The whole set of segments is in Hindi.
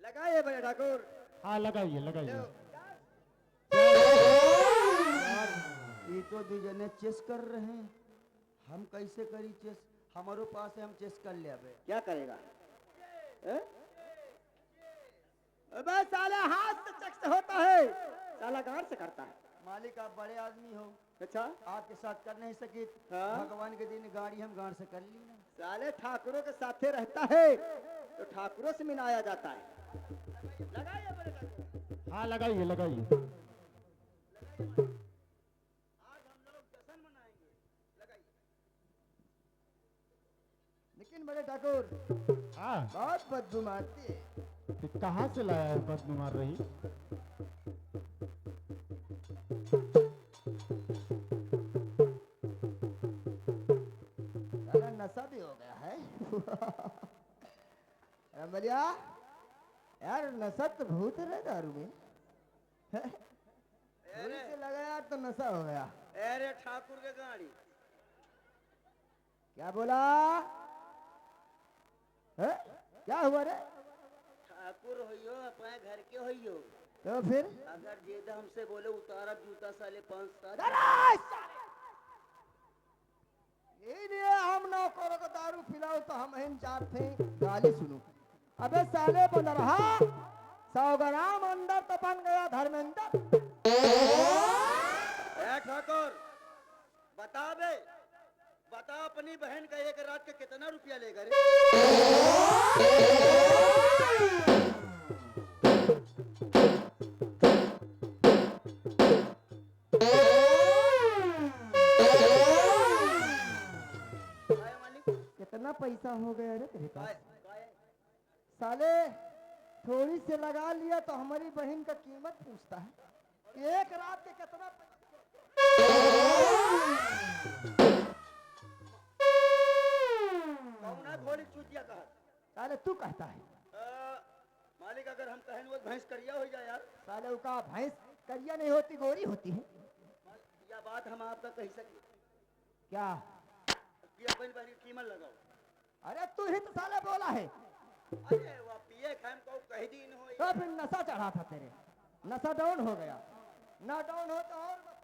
लगाइए बड़े ठाकुर। हाँ लगाइए लगाइए। यार ये तो दूजने चेस कर रहे हैं, हम कैसे करी चेस? हमारे पास है, हम चेस कर ले। अबे क्या करेगा? अबे साले हाथ से चेक से होता है, साला गांड से करता है। मालिक आप बड़े आदमी हो। अच्छा आपके साथ कर नहीं सके। हाँ? भगवान के दिन गाड़ी हम गांड से कर ली ना। साले ठाकुरों के साथे रहता है तो ठाकुरों से मिलाया जाता है। लगाइए बड़े ठाकुर। हाँ लगाइए लगाइए। आज हम लोग जश्न मनाएंगे। लगाइए। लेकिन बड़े ठाकुर हाँ बहुत बदबू मारती है। तो कहाँ से लाया है बदबू मार रही? साला नशा भी हो गया है। बढ़िया यार, नशा तो भूत है दारू में। गोली से लगा यार तो नशा हो गया। अरे ठाकुर के गाड़ी क्या बोला है? क्या हुआ रे? ठाकुर होइयो अपने घर के होइयो तो फिर अगर जेदा हमसे बोले उतारा जूता साले 5-7 ये हम नौकरों को दारू पिलाओ तो हम हिन चार थे गाली सुनो। अबे साले बन रहा 100 ग्राम अंदर तो बन गया धर्मेंद्र। ठाकुर बता बे, बता अपनी बहन का एक रात का कितना रुपया लेगा रे? कितना पैसा हो गया रे तेरे पास? साले थोड़ी से लगा लिया तो हमारी बहन का कीमत पूछता है। एक रात के कितना घोड़ी चूतिया कहा? साले तू कहता है। मालिक अगर हम कहें वो भैंस करिया हो जाए यार। साले का भैंस करिया नहीं होती, गोरी होती है। यह बात हम आपका कह सके क्या कि अपनी बहन की कीमत लगाओ। अरे तू ही तो साले बोला है। अरे वो पिए खाम को कह दी न हो तो फिर नशा चढ़ा था तेरे, नशा डाउन हो गया ना? डाउन हो तो और बता।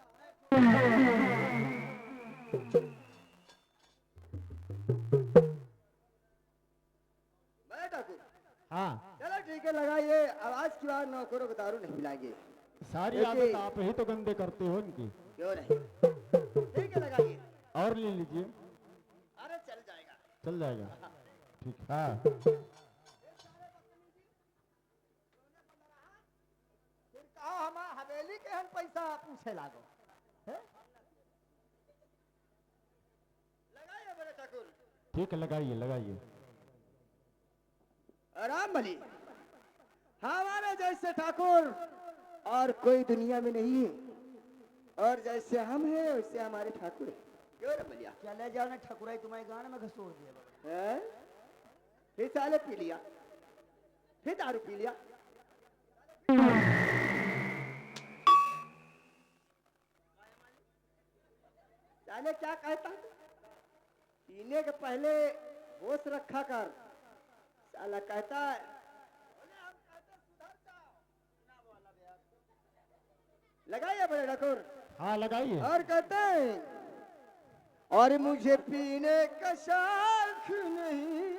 हाँ चलो ठीक है लगाइए। आवाज की बात नौकरों को दारू नहीं पिलाएंगे। सारी आदत आप ही तो गंदे करते हो इनकी। क्यों नहीं? ठीक है लगाइए। और ले लीजिए। अरे चल जाएगा। चल जाएगा ठीक। हाँ फिर कहा हमारा हवेली के हम पैसा पूछे लागो है? लगाइए बड़े ठाकुर। ठीक है लगाइए लगाइए। आराम भली हमारे जैसे ठाकुर और कोई दुनिया में नहीं है, और जैसे हम हैं वैसे हमारे ठाकुर है। क्यों रे भलिया? क्या ले जाने ठाकुर तुम्हारे गाने में घसोड़ दिया है? फिर साले पी लिया, फिर दारू पी लिया। साले क्या कहता है? पीने के पहले होश रखा कर। साला कहता है लगाइए बड़े ठाकुर। हाँ लगाइए। और कहते हैं और मुझे पीने का शौक नहीं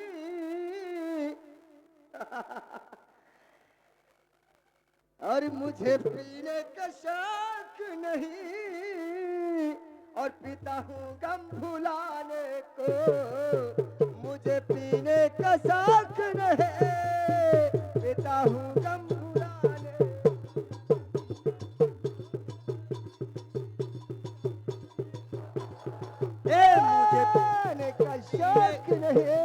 और मुझे पीने का शौक नहीं और पीता हूँ गम भुलाने को। मुझे पीने का शौक नहीं, पीता हूँ गम भुलाने। शौक नहीं,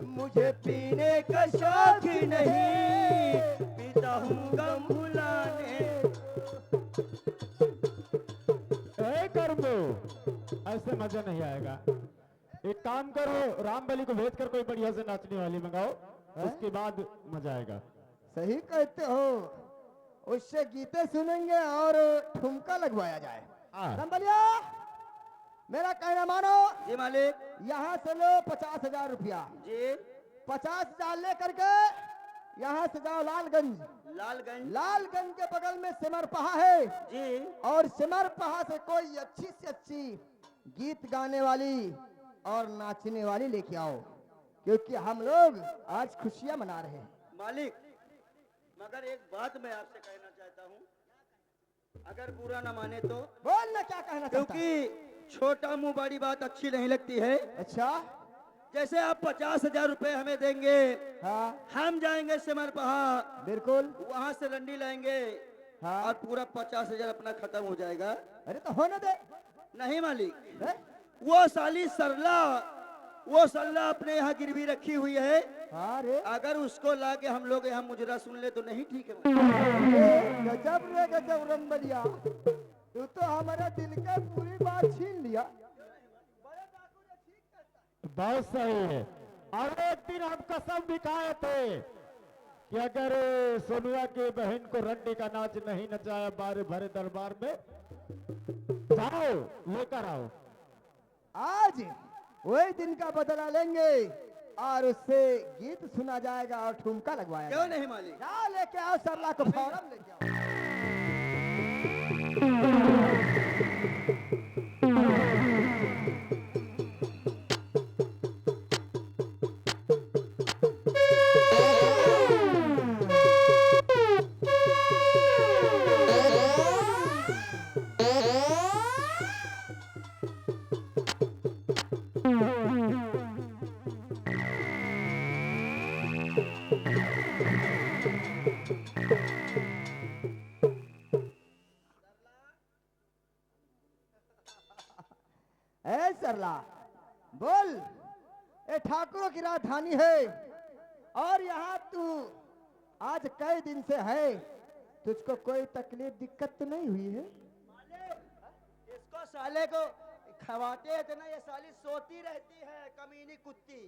मुझे पीने का शौक नहीं, पीता हूँ गम भुलाने। कर दो, ऐसे मजा नहीं आएगा। एक काम करो, रामबली को भेज कर कोई बढ़िया से नाचने वाली मंगाओ, उसके बाद मजा आएगा। सही कहते हो, उससे गीते सुनेंगे और ठुमका लगवाया जाए। रामबलिया, मेरा कहना मानो। जी मालिक। यहाँ से लो 50,000 रुपया। जी। 50,000 ले करके यहाँ से जाओ लालगंज। लालगंज के बगल में सिमरपहा है। जी। और सिमरपहा से कोई अच्छी से अच्छी गीत गाने वाली और नाचने वाली लेके आओ, क्योंकि हम लोग आज खुशियां मना रहे हैं। मालिक, मगर एक बात मैं आपसे कहना चाहता हूँ, अगर बुरा ना माने तो। बोलना क्या कहना चाहता है? क्योंकि छोटा मुंह बड़ी बात अच्छी नहीं लगती है। अच्छा, जैसे आप 50,000 रुपए हमें देंगे, हाँ, हम जाएंगे सिमरपहा, बिल्कुल, वहां से रंडी लाएंगे, हाँ, और पूरा 50,000 अपना खत्म हो जाएगा। अरे तो होने दे। नहीं मालिक, वो साली सरला, वो सल्ला अपने यहाँ गिरवी रखी हुई है। अरे अगर उसको लाके हम लोग यहाँ मुजरा सुन ले तो नहीं ठीक है। गजब रे गजब रंबलिया, तू तो हमारा दिल का पूरी बात छीन लिया। बहुत सही है। और एक दिन हम कसम भी खाए थे कि अगर सोनुआ के बहन को रंडी का नाच नहीं नचाया बारे भरे दरबार में, जाओ लेकर आओ। आज वही दिन का बदला लेंगे और उससे गीत सुना जाएगा और ठुमका लगवाया। क्यों नहीं मालिक? जाओ लेके आओ सरला को, फौरन लेके आओ। सरला बोल, ये ठाकुरों की राजधानी है और यहाँ तू आज कई दिन से है, तुझको कोई तकलीफ दिक्कत तो नहीं हुई है? इसको साले को खवाते हैं तो ना, ये साली सोती रहती है कमीनी कुत्ती।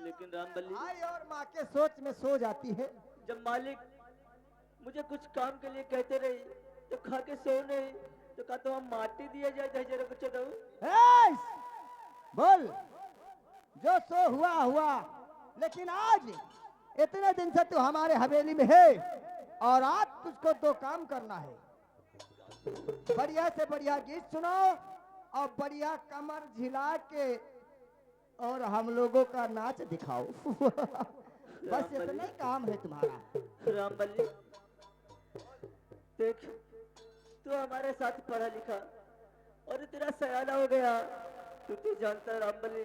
लेकिन रामबली, आई और माँ के सोच में सो जाती है। जब मालिक मुझे कुछ काम के लिए कहते रही तो खा के सो नहीं तो कहा तो हम माटी दिए जाए जरा कुछ दो। बोल, जो सो हुआ हुआ, लेकिन आज इतने दिन से तू हमारे हवेली में है और आज तुझको दो काम करना है। बढ़िया से बढ़िया गीत सुनो और बढ़िया कमर झिला के और हम लोगों का नाच दिखाओ। बस इतना ही काम है तुम्हारा। रामबली देख, तू हमारे साथ पढ़ा लिखा और तेरा सयाना हो गया। तू तो जानता है रामबली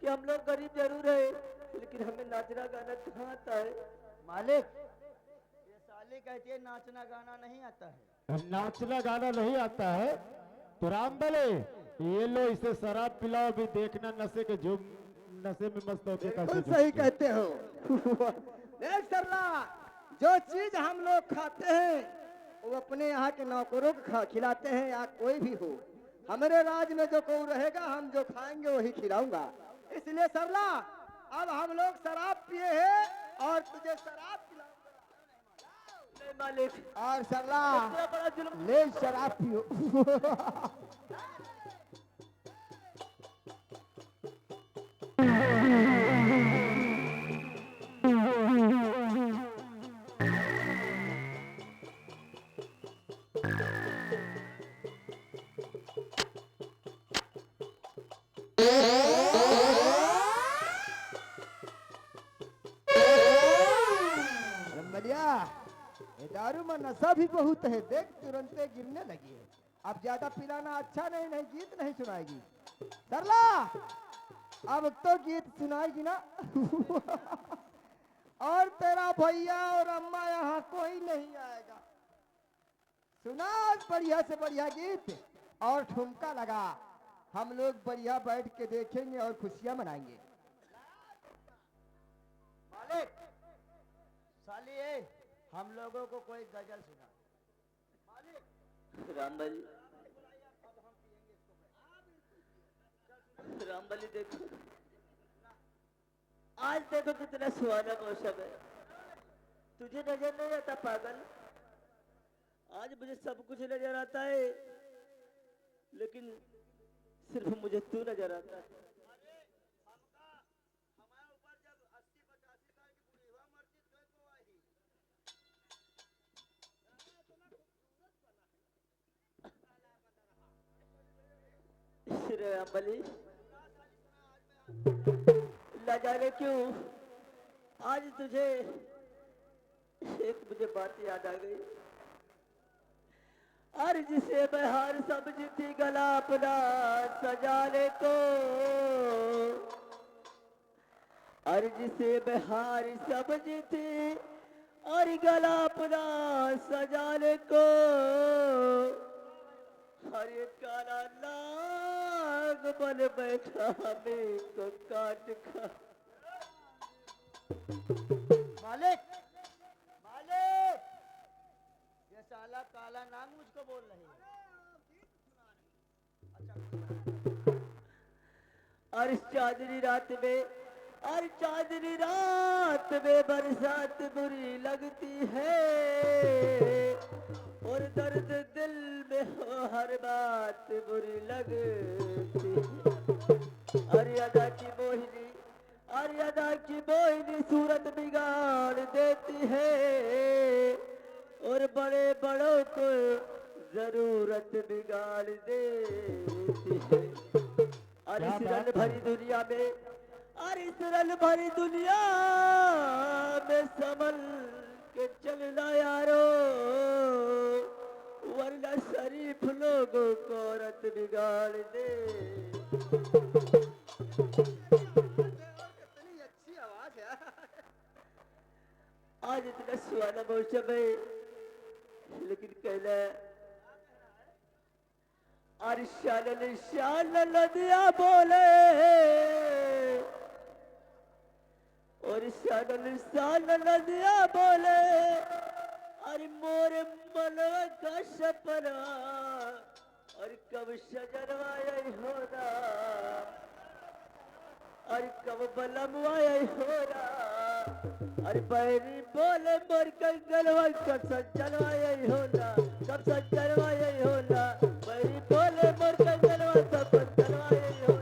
कि हम लोग गरीब जरूर है, लेकिन हमें नाचना गाना कहाँ आता है। मालिक, ये साली कहती है नाचना गाना नहीं आता है। नाचना गाना नहीं आता है तो रामबली ये लो इसे शराब पिलाओ, भी देखना नशे के जो नशे में मस्त होके कैसे। सही कहते हो। देख सरला, जो चीज हम लोग खाते हैं वो अपने यहाँ के नौकरों को खिलाते हैं या कोई भी हो। हमारे राज में जो कोई रहेगा, हम जो खाएंगे वही खिलाऊंगा। इसलिए सरला, अब हम लोग शराब पिए हैं और तुझे शराब पिलाऊंगा। मालिक, और सरला ले शराब पियो। दारू में नशा भी बहुत है, देख तुरंत गिरने लगी है। अब ज्यादा पिलाना अच्छा नहीं, नहीं गीत नहीं सुनाएगी। सरला, अब तो गीत सुनाएगी ना। और तेरा भैया और अम्मा यहाँ कोई नहीं आएगा। सुना बढ़िया से बढ़िया गीत और ठुमका लगा, हम लोग बढ़िया बैठ के देखेंगे और खुशियां मनाएंगे। मालिक, सालिए हम लोगों को कोई गजल सुना। रामबली, रामबली देखो, आज देखो कितना सुहाना मौसम है। तुझे नजर नहीं आता पागल? आज मुझे सब कुछ नजर आता है, लेकिन सिर्फ मुझे तू नजर आता है। रामबली, न जाने क्यों आज तुझे एक मुझे बात याद आ गई। और जिसे मैं हार समझी थी गला अपना सजाने को, और जिसे मैं हार समझी थी और गला अपना सजाने को, और ये काला नाग बन बैठा हमें को काट खा। मालिक, मालिक, ये साला काला नाग मुझको बोल रही है। और इस चांदनी रात में, और चांदनी रात में बरसात बुरी लगती है, और दर्द दिल में हो हर बात बुरी लगती है। अरे अदा की मोहिनी, अरे अदा की मोहिनी सूरत बिगाड़ देती है, और बड़े बड़ों को जरूरत बिगाड़ देती है। और इस रल भरी दुनिया में, और इस रल भरी दुनिया में संभल के चलना यारो, वरना शरीफ लोगों को औरत बिगाड़ दे। कितनी अच्छी आवाज है। आज इतना सुहाना मौसम है, लेकिन कहना और शान नदिया बोले, और शान नदिया बोले, अरे मोरे मनवा का सपना, और कब सजनवा यही होना, और कब बलमवा यही होना, अरे बैरी बोले मोर कंगलवा कब सजनवा यही होना, कब सजनवा यही होना, बैरी बोले मोर कंगलवा कब सजनवा यही होना।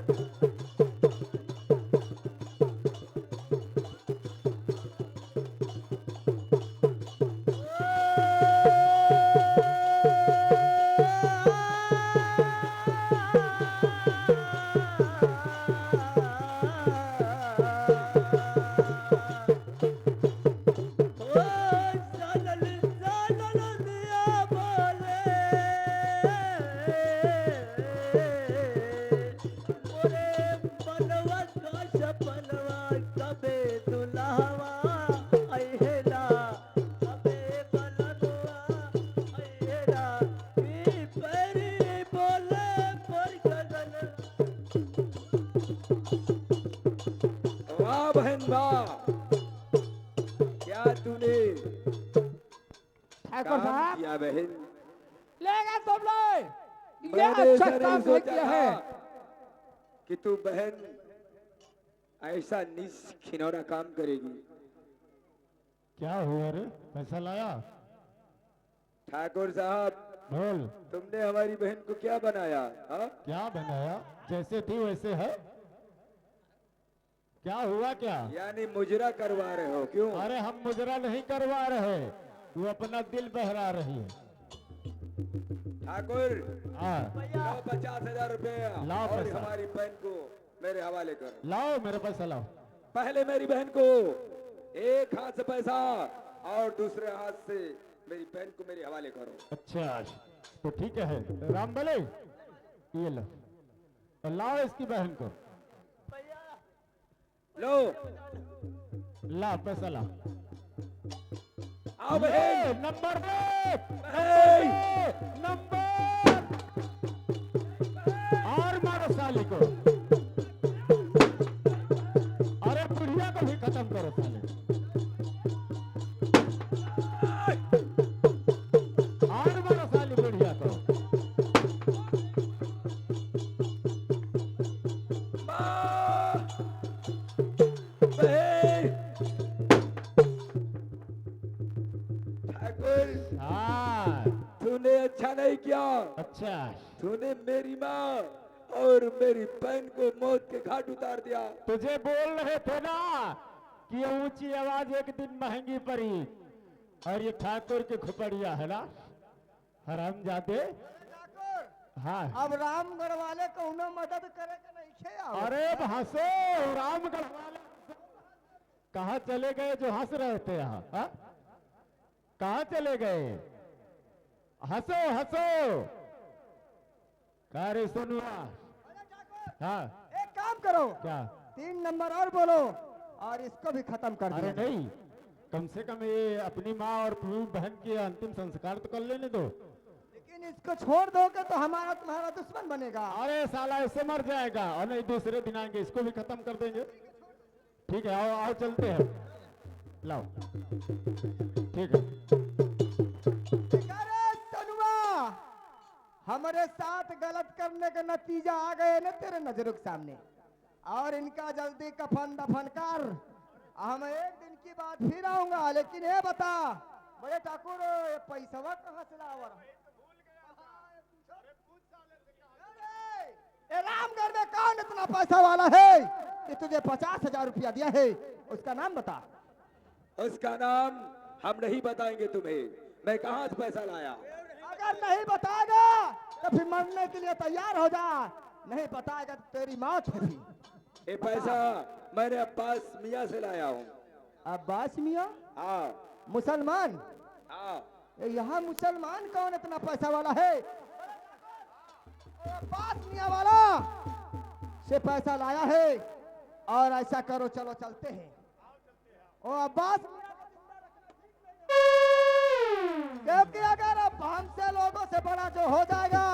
वाह बहन वाह, क्या तूने ठाकुर काम साहब किया बहन। लेगा तुम लोग, ये मैंने अच्छा ऐसा काम नहीं नहीं सोचा किया है। था कि तू बहन ऐसा नीच खिनौना काम करेगी। क्या हुआ रे, पैसा लाया? ठाकुर साहब, बोल, तुमने हमारी बहन को क्या बनाया? हाँ, क्या बनाया? जैसे थी वैसे है। क्या हुआ क्या? यानी मुजरा करवा रहे हो क्यों? अरे हम मुजरा नहीं करवा रहे, तू अपना दिल बहरा रही है। ठाकुर, हाँ, लाओ 50,000 रुपए लाओ और पैसा। हमारी बहन को मेरे हवाले करो। लाओ मेरे पैसा लाओ। पहले मेरी बहन को एक हाथ से पैसा और दूसरे हाथ से मेरी बहन को मेरे हवाले करो। अच्छा तो ठीक है, रामबली ये लो, और लाओ इसकी बहन को। लो, ला पैसा ला। आओ बहन। नंबर दे, बहन। नंबर और मारो साथ साले को। अरे बुढ़िया को भी खत्म करो साले। और मारो साले बुढ़िया को। माँ! बहन! ठाकुर, हाँ तूने अच्छा नहीं किया। अच्छा। तूने मेरी माँ और मेरी बहन को मौत के घाट उतार दिया। तुझे बोल रहे थे ना कि ये ऊंची आवाज एक दिन महंगी पड़ी। और ये ठाकुर की खुपड़िया है ना, हरामजादे। हाँ अब रामगढ़ वाले को उन्हें मदद करे के नहीं खे आओ। अरे हंसो रामगढ़ वाले। कहाँ चले गए जो हंस रहे थे यहाँ? हाँ? कहाँ चले गए? हंसो हंसो। अरे सुनुआ। हाँ एक काम करो, क्या? 3 नंबर और बोलो और इसको भी खत्म कर अरे दो। नहीं, कम से कम ये अपनी माँ और अपनी बहन के अंतिम संस्कार तो कर लेने दो। लेकिन इसको छोड़ दोगे तो हमारा तुम्हारा दुश्मन बनेगा। अरे साला ऐसे मर जाएगा। और नहीं दूसरे दिन आएंगे, इसको भी खत्म कर देंगे। ठीक है, आओ आओ चलते हैं। लाओ। ठीक है। अरे तनुआ, हमारे साथ गलत करने का नतीजा आ गए ना तेरे नजरों के सामने। और इनका जल्दी कफन दफन कर। हम एक दिन की बात फिर आऊंगा, लेकिन ये बता बड़े ठाकुर, ये पैसा कहाँ से लावर? ये रामगढ़ में कौन इतना पैसा वाला है कि तुझे 50,000 रुपया दिया है? उसका नाम बता। उसका नाम हम नहीं बताएंगे तुम्हें। मैं कहाँ से पैसा लाया? अगर नहीं बताएगा तो फिर मरने के लिए तैयार हो जा। नहीं बताएगा तो तेरी मौत होगी। ये पैसा मैंने अब्बास मियाँ से लाया हूँ। अब्बास मियाँ हाँ मुसलमान? हाँ। यहाँ मुसलमान कौन इतना पैसा वाला है? अब्बास मियाँ वाला से पैसा लाया है। और ऐसा करो, चलो चलते हैं। ओ अब्बास, क्योंकि अगर अब हमसे लोगों से बड़ा जो हो जाएगा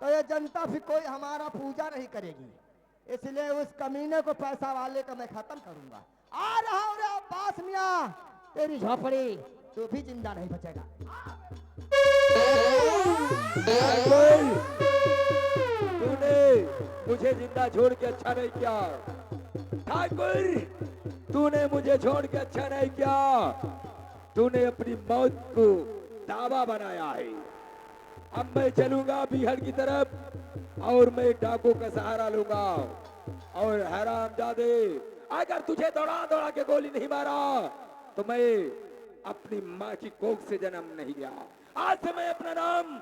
तो ये जनता फिर कोई हमारा पूजा नहीं करेगी। इसलिए उस कमीने को पैसा वाले का मैं खत्म करूंगा। आ रहा हूं रे अब्बास मियाँ, तेरी झोपड़ी तू भी जिंदा नहीं बचेगा। तूने मुझे जिंदा छोड़ के अच्छा नहीं किया। ठाकुर, तूने मुझे छोड़ के अच्छा नहीं किया। तूने अपनी मौत को दावा बनाया है। अब मैं चलूंगा बिहार की तरफ और मैं डाकू का सहारा लूंगा। और हरामजादे, अगर तुझे दौड़ा दौड़ा के गोली नहीं मारा तो मैं अपनी माँ की कोख से जन्म नहीं लिया। आज से मैं अपना नाम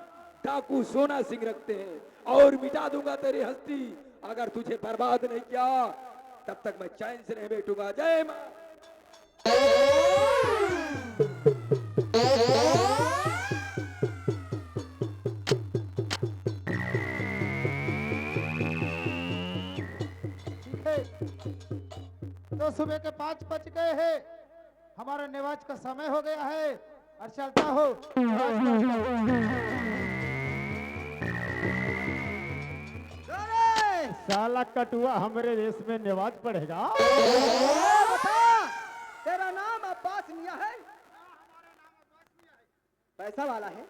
डाकू सोना सिंह रखते हैं और मिटा दूंगा तेरी हस्ती। अगर तुझे बर्बाद नहीं किया तब तक मैं चैन से नहीं बैठूंगा। जय मां। तो सुबह के 5 बज गए हैं। हमारा निवाज का समय हो गया है और चलता हो। साला कटुआ हमारे देश में निवाज पड़ेगा। बता, तेरा नाम अब्बास मियाँ है? पैसा वाला है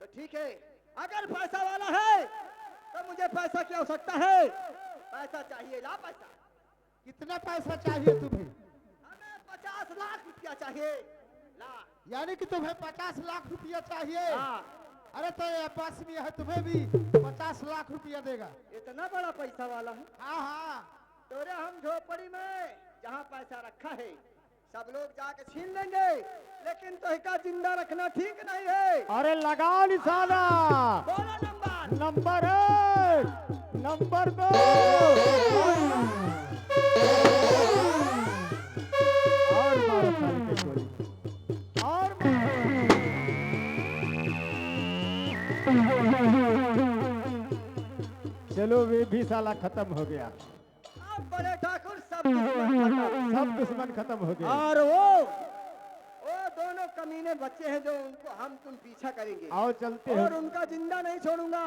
तो ठीक है। अगर पैसा वाला है तो मुझे पैसा की आवश्यकता है। पैसा चाहिए, ला पैसा। कितना पैसा चाहिए तुम्हें? हमें 50 लाख रुपया चाहिए, ला। यानी कि तुम्हें 50 लाख रुपया चाहिए? हाँ। अरे तो ये अब्बास मियाँ है, तुम्हें भी 50 लाख रुपया देगा। इतना बड़ा पैसा वाला है? हाँ हाँ। तोरे हम झोपड़ी में जहाँ पैसा रखा है सब लोग जाके छीन लेंगे, लेकिन तो का जिंदा रखना ठीक नहीं है। अरे लगाओ निशाना। बोलो नंबर। नंबर 1, नंबर 2 और मारो साले के गोली। और चलो वे भी साला खत्म हो गया। अब बड़े ठाकुर सब दुश्मन खत्म हो गया। और वो दोनों कमीने बच्चे हैं जो उनको हम तुम पीछा करेंगे आओ चलते और हैं। उनका जिंदा नहीं छोड़ूंगा।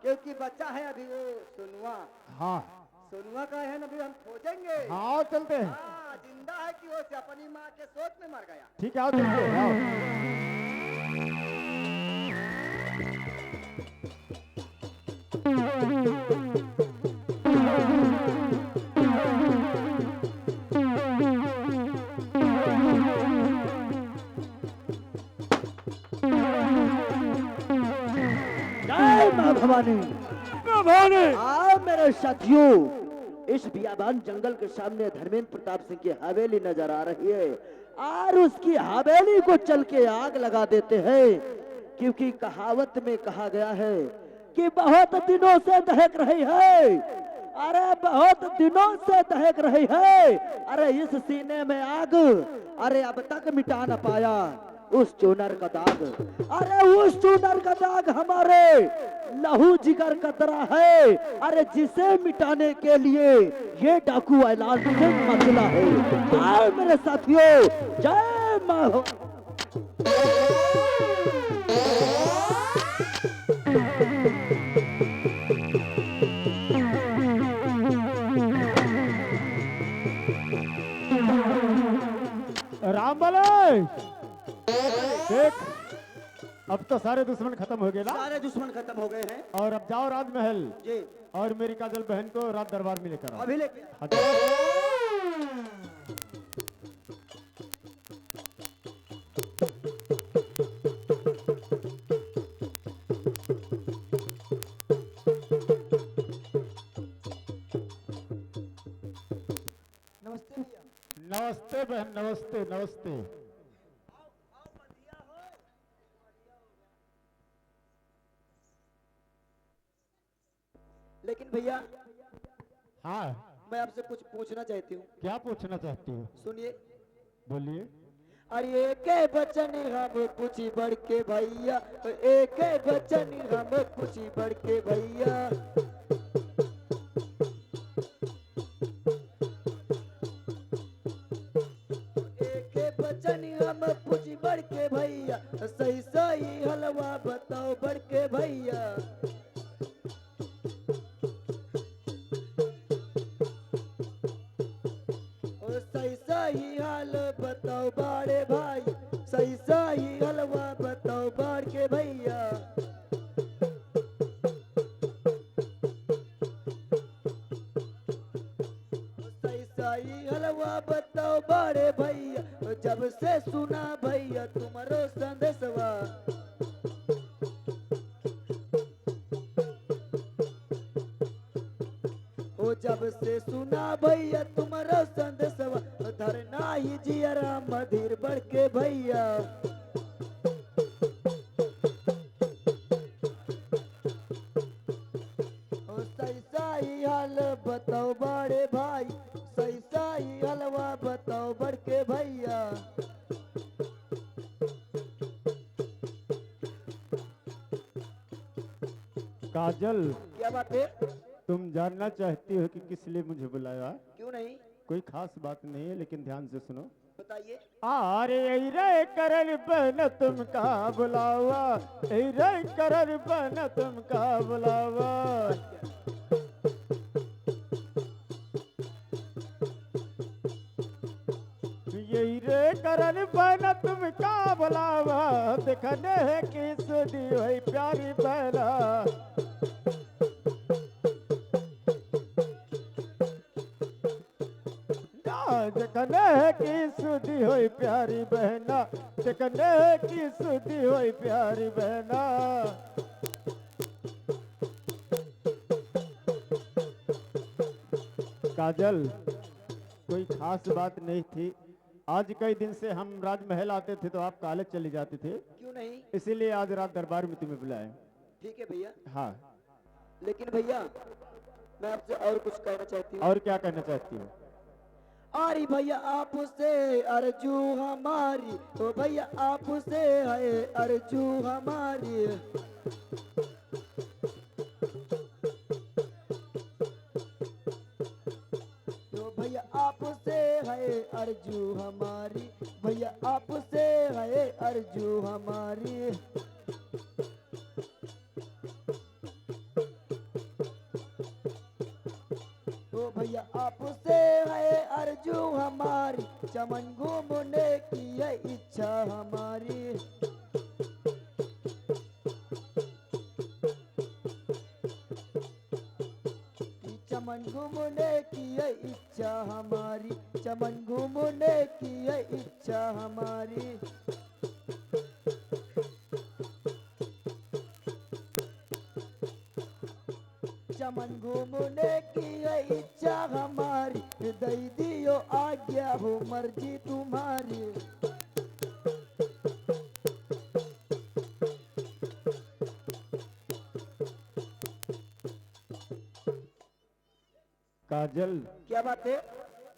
क्योंकि बच्चा है अभी वो सोनुआ। हाँ सोनुआ का है ना, अभी हम खोजेंगे। हाँ चलते हैं। हाँ, जिंदा है कि वो अपनी माँ के सोच में मर गया। ठीक है आओ चलते हैं आओ। जय माँ भवानी। भवानी आओ मेरे साथियों, इस बियाबान जंगल के सामने धर्मेंद्र प्रताप सिंह की हवेली नजर आ रही है और उसकी हवेली को चल के आग लगा देते हैं, क्योंकि कहावत में कहा गया है कि बहुत दिनों से दहक रही है। अरे बहुत दिनों से दहक रही है। अरे इस सीने में आग, अरे अब तक मिटा न पाया उस चूनर का दाग। अरे उस चूनर का दाग हमारे लहू जिगर का तरह है। अरे जिसे मिटाने के लिए ये डाकू ऐलान से मसला है। आओ मेरे साथियों, जय मां। राम बले देख, अब तो सारे दुश्मन खत्म हो गए ना। सारे दुश्मन खत्म हो गए हैं और अब जाओ राजमहल जी। और मेरी काजल बहन को रात दरबार में लेकर आओ। अभी लेके हाँ, जाओ। नमस्ते भैया। नमस्ते बहन, नमस्ते नमस्ते। लेकिन भैया हाँ मैं आपसे कुछ पूछना चाहती हूँ। क्या पूछना चाहती हो? सुनिए। बोलिए। अरे एक बचन हम कुछ बढ़ के भैया, एक बचन हम कुछ बढ़ के भैया। एक बचन हम कुछ बढ़ के भैया, सही सही हलवा बताओ बढ़ के भैया। ओ सही सही हाल बताओ बाड़े भाई, सही सही हलवा बताओ बाड़ के भैया। सही सही हलवा बताओ बाड़े भैया, जब से सुना भैया तुम्हारो संदेशवा। ओ जब से सुना भैया तुम्हारा संदेशवा, धरना ही जियरा मधीर बढ़ के भैया। ओ सही सही हाल बताओ बड़े भाई, सही सही हलवा बताओ बढ़ के भैया। काजल, क्या बात है? तुम जानना चाहती हो कि किस लिए मुझे बुलाया? क्यों नहीं, कोई खास बात नहीं है, लेकिन ध्यान से सुनो। बताइए। आरे रे करन बन तुम का बुलावा, रे करन बन तुम का बुलावा। यही रे करन बन तुम का बुलावा, देखने है किस दी हुई प्यारी बहना। देखने की सुधी हुई प्यारी बहना, देखने की सुधी हुई प्यारी बहना। काजल, कोई खास बात नहीं थी। आज कई दिन से हम राजमहल आते थे तो आप कॉलेज चले जाते थे, क्यों नहीं, इसीलिए आज रात दरबार में तुम्हें बुलाए। ठीक है भैया। हाँ, लेकिन भैया मैं आपसे और कुछ कहना चाहती हूँ। और क्या कहना चाहती हो? अरे भैया आपसे अर्जू हमारी, ओ भैया आपसे है अर्जू हमारी। तो भैया आपसे है अर्जू हमारी, भैया आपसे है अर्जू हमारी। ओ भैया आपसे है अर्जू हमारी, चमन घूमने की है इच्छा हमारी। चमन घूमने की है इच्छा हमारी, चमन घूमने की है इच्छा हमारी। चमन घूमने की है इच्छा हमारी, दे दियो आज्ञा हो मर्जी तुम्हारी। काजल, क्या बात है?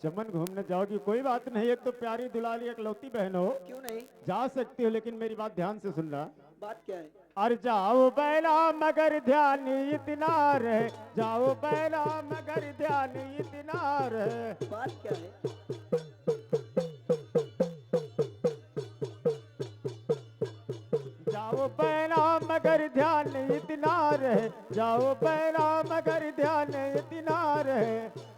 चमन घूमने जाओगी? कोई बात नहीं, एक तो प्यारी दुलारी इकलौती बहन हो, क्यों नहीं? जा सकती हो, लेकिन मेरी बात ध्यान से सुनना। बात क्या है? अरे जाओ बैला मगर ध्यान इतना रहे, जाओ बैला मगर ध्यान इतना रहे। बात क्या है? जाओ बैला मगर ध्यान इतना रहे, जाओ बैला मगर ध्यान इतना रहे।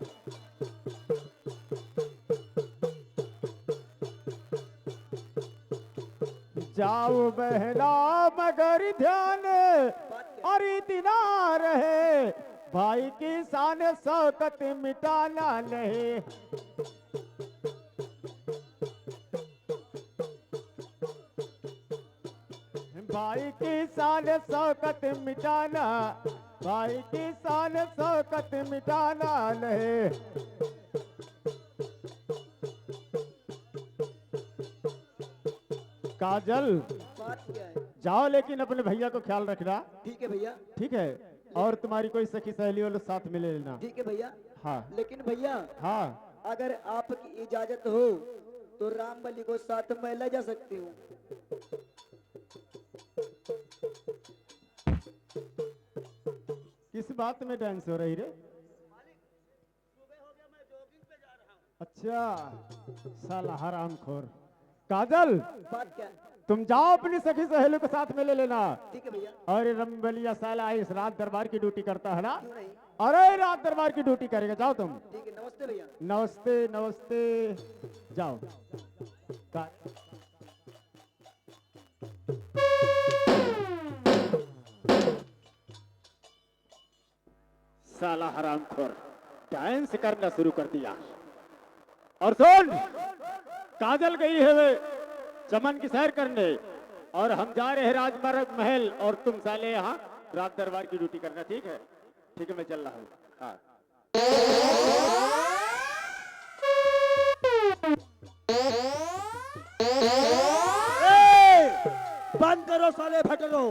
जाओ बहला मगर ध्यान और इतना रहे, भाई की शान शौकत मिटाना नहीं। भाई की शान शौकत मिटाना, भाई की शान शौकत मिटाना नहीं। काजल, बात क्या है? जाओ, लेकिन अपने भैया को ख्याल रखना। ठीक है भैया। ठीक है, और तुम्हारी कोई सखी सहेली वालों साथ में ले लेना। ठीक है भैया। हाँ लेकिन भैया, हाँ, अगर आपकी इजाजत हो तो रामबली को साथ में ले जा सकती हूँ। किस बात में डांस हो रही रे? अच्छा, साला हरामखोर। काजल, बात क्या है? तुम जाओ, अपनी सखी सहेली को साथ में ले लेना। ठीक है भैया। और ये रमबलिया साला इस रात दरबार की ड्यूटी करता है ना? क्यों नहीं? अरे रात दरबार की ड्यूटी करेगा, जाओ तुम। ठीक है, नमस्ते भैया। नमस्ते नमस्ते, जाओ। का- साला हरामखोर डांस करना शुरू कर दिया। और सुन, काजल गई है वे चमन की सैर करने, और हम जा रहे हैं राजमार्ग महल, और तुम साले यहाँ रात दरबार की ड्यूटी करना। ठीक है? ठीक है, मैं चल रहा हूँ। हाँ। बंद करो साले भटरो।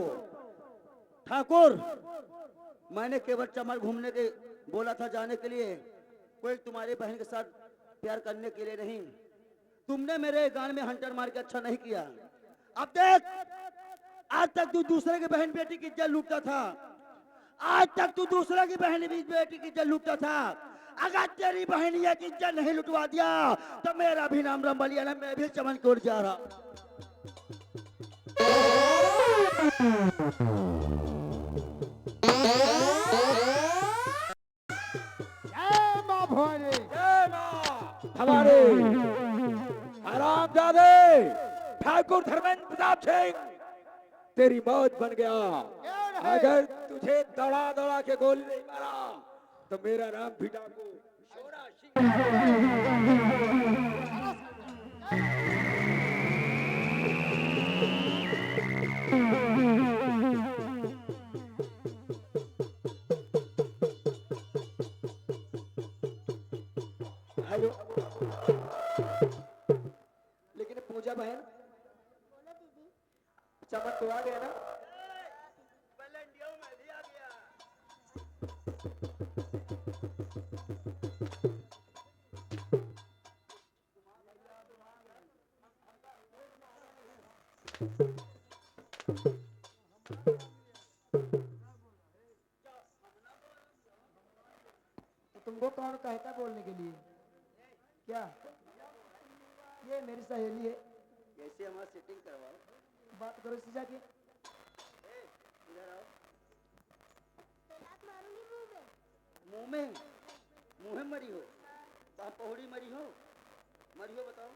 ठाकुर, मैंने केवल चमन घूमने के बोला था जाने के लिए, कोई तुम्हारी बहन के साथ प्यार करने के लिए नहीं। तुमने मेरे गान में हंटर मार के अच्छा नहीं किया। अब देख, आज तक तू दूसरे की बहन बेटी की इज्जत लूटता था, आज तक तू दूसरे की बहन बेटी की इज्जत लूटता था। अगर तेरी बहन ये की इज्जत नहीं लुटवा दिया तो मेरा भी नाम रमबलिया ना, मैं भी चमन की ओर जा रहा। जय माँ भवानी। जय मां हमारे हरामजादे ठाकुर धर्मेंद्र प्रताप सिंह, तेरी मौत बन गया। अगर तुझे दौड़ा दौड़ा के गोली नहीं मारा तो मेरा नाम भी डाकू शोरा सिंह। हेलो। लेकिन पूजा बहन, चमन तो आ गया ना? तुमको कौन कहता बोलने के लिए? क्या ये मेरी सहेली है? कैसे हमारा सेटिंग करवाओ। बात करो इससे जाके। इधर आओ। मुंह में मुँह मरी हो, कहाँ पहुड़ी मरी हो, मरी हो बताओ।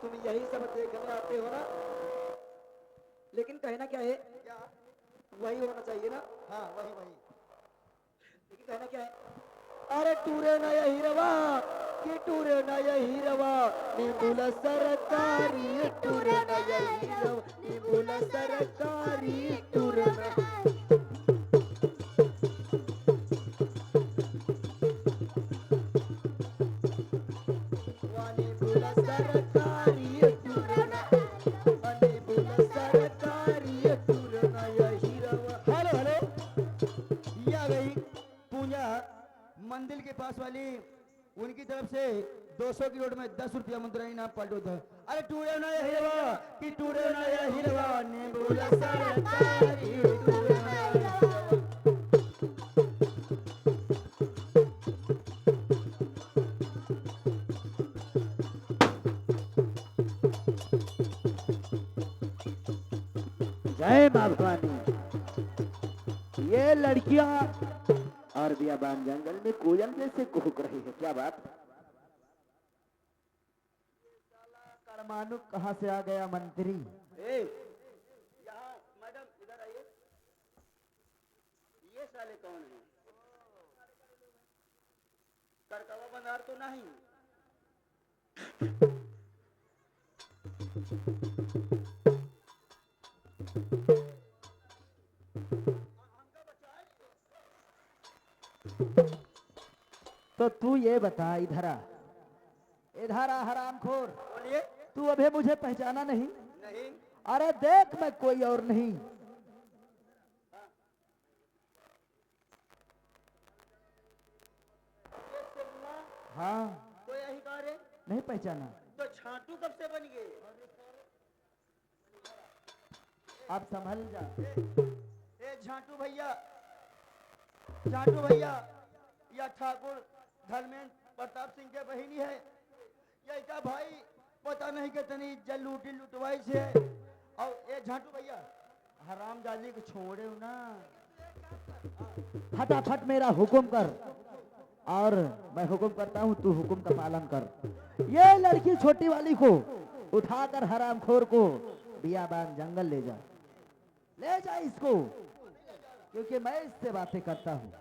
तुम यही सब देखने आते हो ना, लेकिन कहना क्या है, क्या? वही होना चाहिए ना। हाँ वही वही। लेकिन कहना क्या है, अरे टूरे ना यही रवा कि टूरे ना यही रवा, नींबूला सरकारी टूरे ना यही रवा, नींबूला सरकारी टूरे ना। वानी बुला सरकारी टूरे ना, वानी बुला सरकारी टूरे ना यही रवा। हेलो हेलो, ये आ गई पूजा मंदिर के पास वाली, उनकी तरफ से 200 की नोट में 10 रुपया मुद्रा इनाम पलटो था। अरे टूरे ना ये हीरवा कि टूरे ना ये हीरवा, नींबूला सरकारी टूरे ना ये हीरवा। जय माँ भवानी। ये लड़कियां और बियाबान जंगल में कोयल जैसे कुहक रही है, क्या बात? परमाणु कहाँ से आ गया मंत्री? यहाँ मैडम इधर आइए। ये साले कौन है? करकवा बंदार तो नहीं? तो तू ये बता, इधर आ, इधर आ हरामखोर। बोलिए। तू अभी मुझे पहचाना नहीं? नहीं। अरे देख, मैं कोई और नहीं। ये सिम्मा हाँ, तो यही कार है। नहीं पहचाना? तो छाटू कब से बन गए? आप संभल जा। ए झाटू भैया, झाटू भैया, यह ठाकुर धर्मेंद्र प्रताप सिंह के बहिनी है। यह का भाई पता नहीं कितनी जल लूटी लुटवाई से है। और ये झाटू भैया हराम जाली को छोड़े हो ना। फटाफट मेरा हुक्म कर, और मैं हुक्म करता हूँ, तू हुक्म का पालन कर। ये लड़की छोटी वाली को उठाकर हरामखोर को बियाबान जंगल ले जा, ले जा इसको, क्योंकि मैं इससे बातें करता हूँ।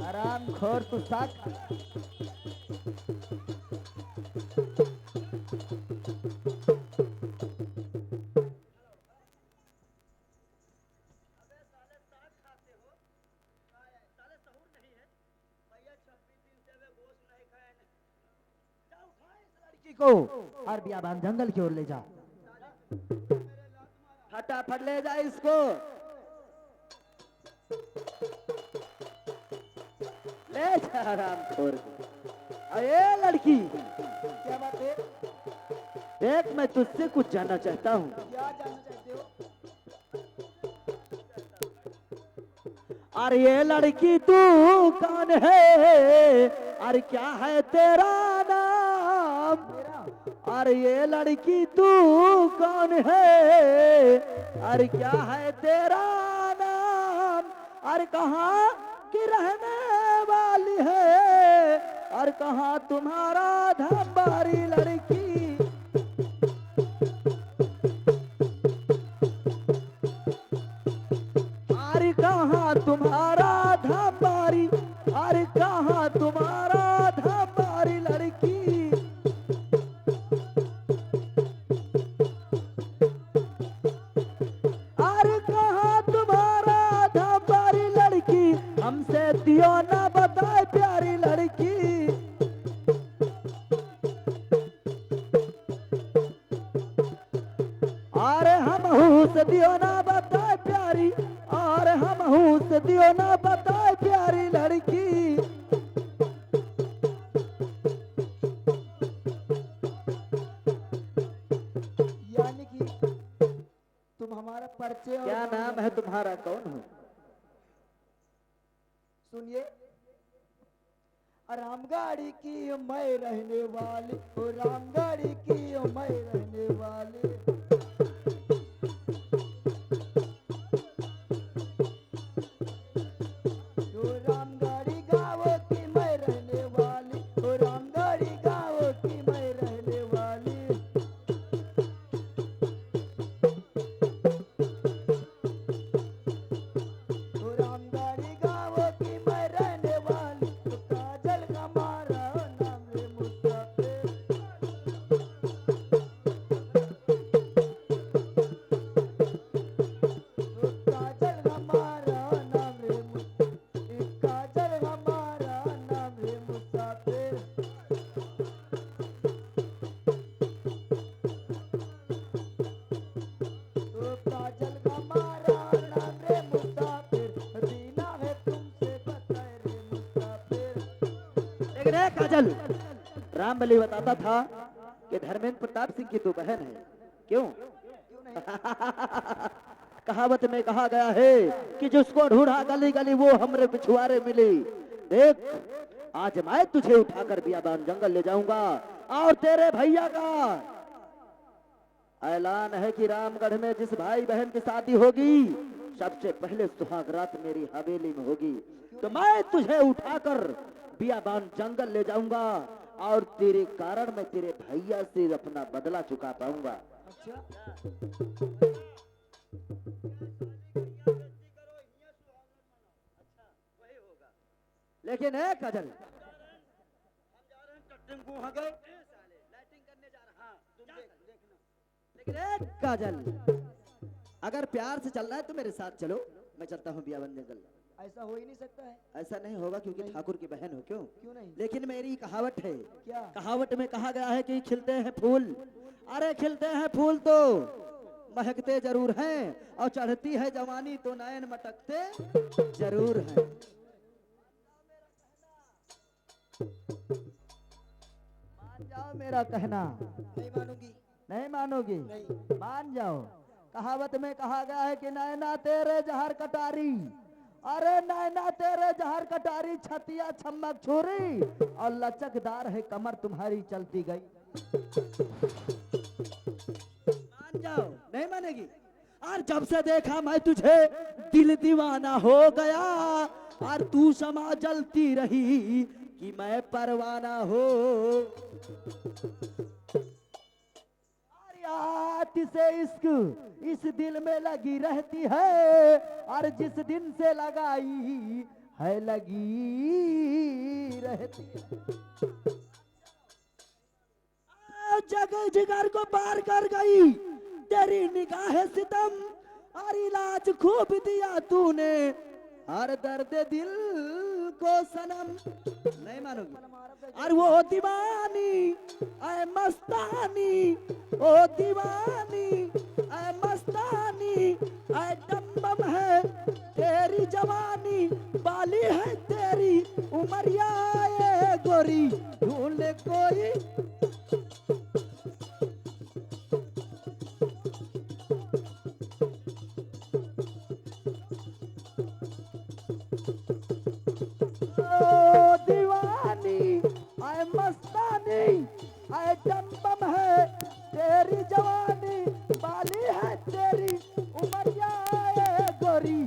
हरामखोर तू साथ को और बियाबान जंगल की ओर ले जा। फटाफट ले जा इसको, ले जा हरामखोर। अरे लड़की, क्या बात है? देख, मैं तुझसे कुछ जानना चाहता हूँ। क्या जानना चाहते हो? अरे ये लड़की तू कौन है, अरे क्या है तेरा नाम? अरे ये लड़की तू कौन है, अरे क्या है तेरा नाम? अरे कहाँ की रहने वाली है, और कहाँ तुम्हारा धंबारी लड़की? अरे कहाँ तुम्हारा धंबारी, अरे कहाँ तुम्हारा धंबारी लड़की? अरे कहाँ तुम्हारा धंबारी लड़की? हमसे दियो ना बताए प्यारी लड़की। अरे हम से दियो ना बताए प्यारी, और हम से दियो ना बता लड़की यानी कि तुम हमारा परिचय और क्या नाम है तुम्हारा, कौन हो? सुनिए। रामगाड़ी की मैं रहने वाली, ओ रामगाड़ी की मैं रहने वाली। ओ रामगाड़ी गाँव की मैं रहने वाली, ओ रामगाड़ी गाँव की मैं रहने वाली। ओ रामगाड़ी गाँव की मैं रहने वाली, तो काजल हमारा नाम रे मुसाफिर। तो काजल हमारा नाम रे काजल हमारा नाम रे मुसाफिर। तो काजल हमारा नाम रे मुसाफिर, जीना है तुमसे बताए रे मुसाफिर। लेकिन है काजल, रामबली बताता था कि धर्मेंद्र प्रताप सिंह की तू बहन है, क्यों? कहावत में कहा गया है कि जिसको ढूंढा गली गली वो हमरे पिछुआरे मिली। देख, आज मैं तुझे उठाकर बियाबान जंगल ले जाऊंगा और तेरे भैया का ऐलान है कि रामगढ़ में जिस भाई बहन की शादी होगी सबसे पहले सुहाग रात मेरी हवेली में होगी। तो मैं तुझे उठाकर बियाबान जंगल ले जाऊंगा और तेरे कारण मैं तेरे भैया से अपना बदला चुका पाऊंगा। लेकिन है काजल, लेकिन एक काजल, अगर प्यार से चलना है तो मेरे साथ चलो, मैं चलता हूँ बियाबान जंगल। ऐसा हो ही नहीं सकता है। ऐसा नहीं होगा क्योंकि ठाकुर की बहन हो। क्यों? क्यों नहीं? लेकिन मेरी कहावत है, क्या? कहावत में कहा गया है कि खिलते हैं फूल, अरे खिलते हैं फूल तो महकते जरूर हैं, और चढ़ती है जवानी तो नयन मटकते जरूर हैं। मान जाओ मेरा कहना। नहीं मानूंगी। नहीं मानोगी? नहीं। मान जाओ। कहावत में कहा गया है कि नैना तेरे जहर कटारी, अरे नैना तेरे जहर कटारी, छतिया छम्मक छोरी, और लचकदार है कमर तुम्हारी चलती गई। मान जाओ। नहीं मानेगी? और जब से देखा मैं तुझे दिल दीवाना हो गया, और तू समा जलती रही कि मैं परवाना हो। से इश्क इस दिल में लगी रहती है, और जिस दिन से लगाई है लगी रहती है। जगह जिगर को पार कर गई तेरी निगाह सितम, और इलाज खूब दिया तूने हर दर्द दिल को सनम। नहीं मानोगी? और वो दीवानी ऐ मस्तानी, ओ दीवानी ऐ मस्तानी, ऐ डम्बम है तेरी जवानी, बाली है तेरी उमरिया ये गोरी, ढूंढ ले कोई। मस्तानी ऐ डम्बम है तेरी जवानी, बाली है तेरी उमरिया ये गोरी।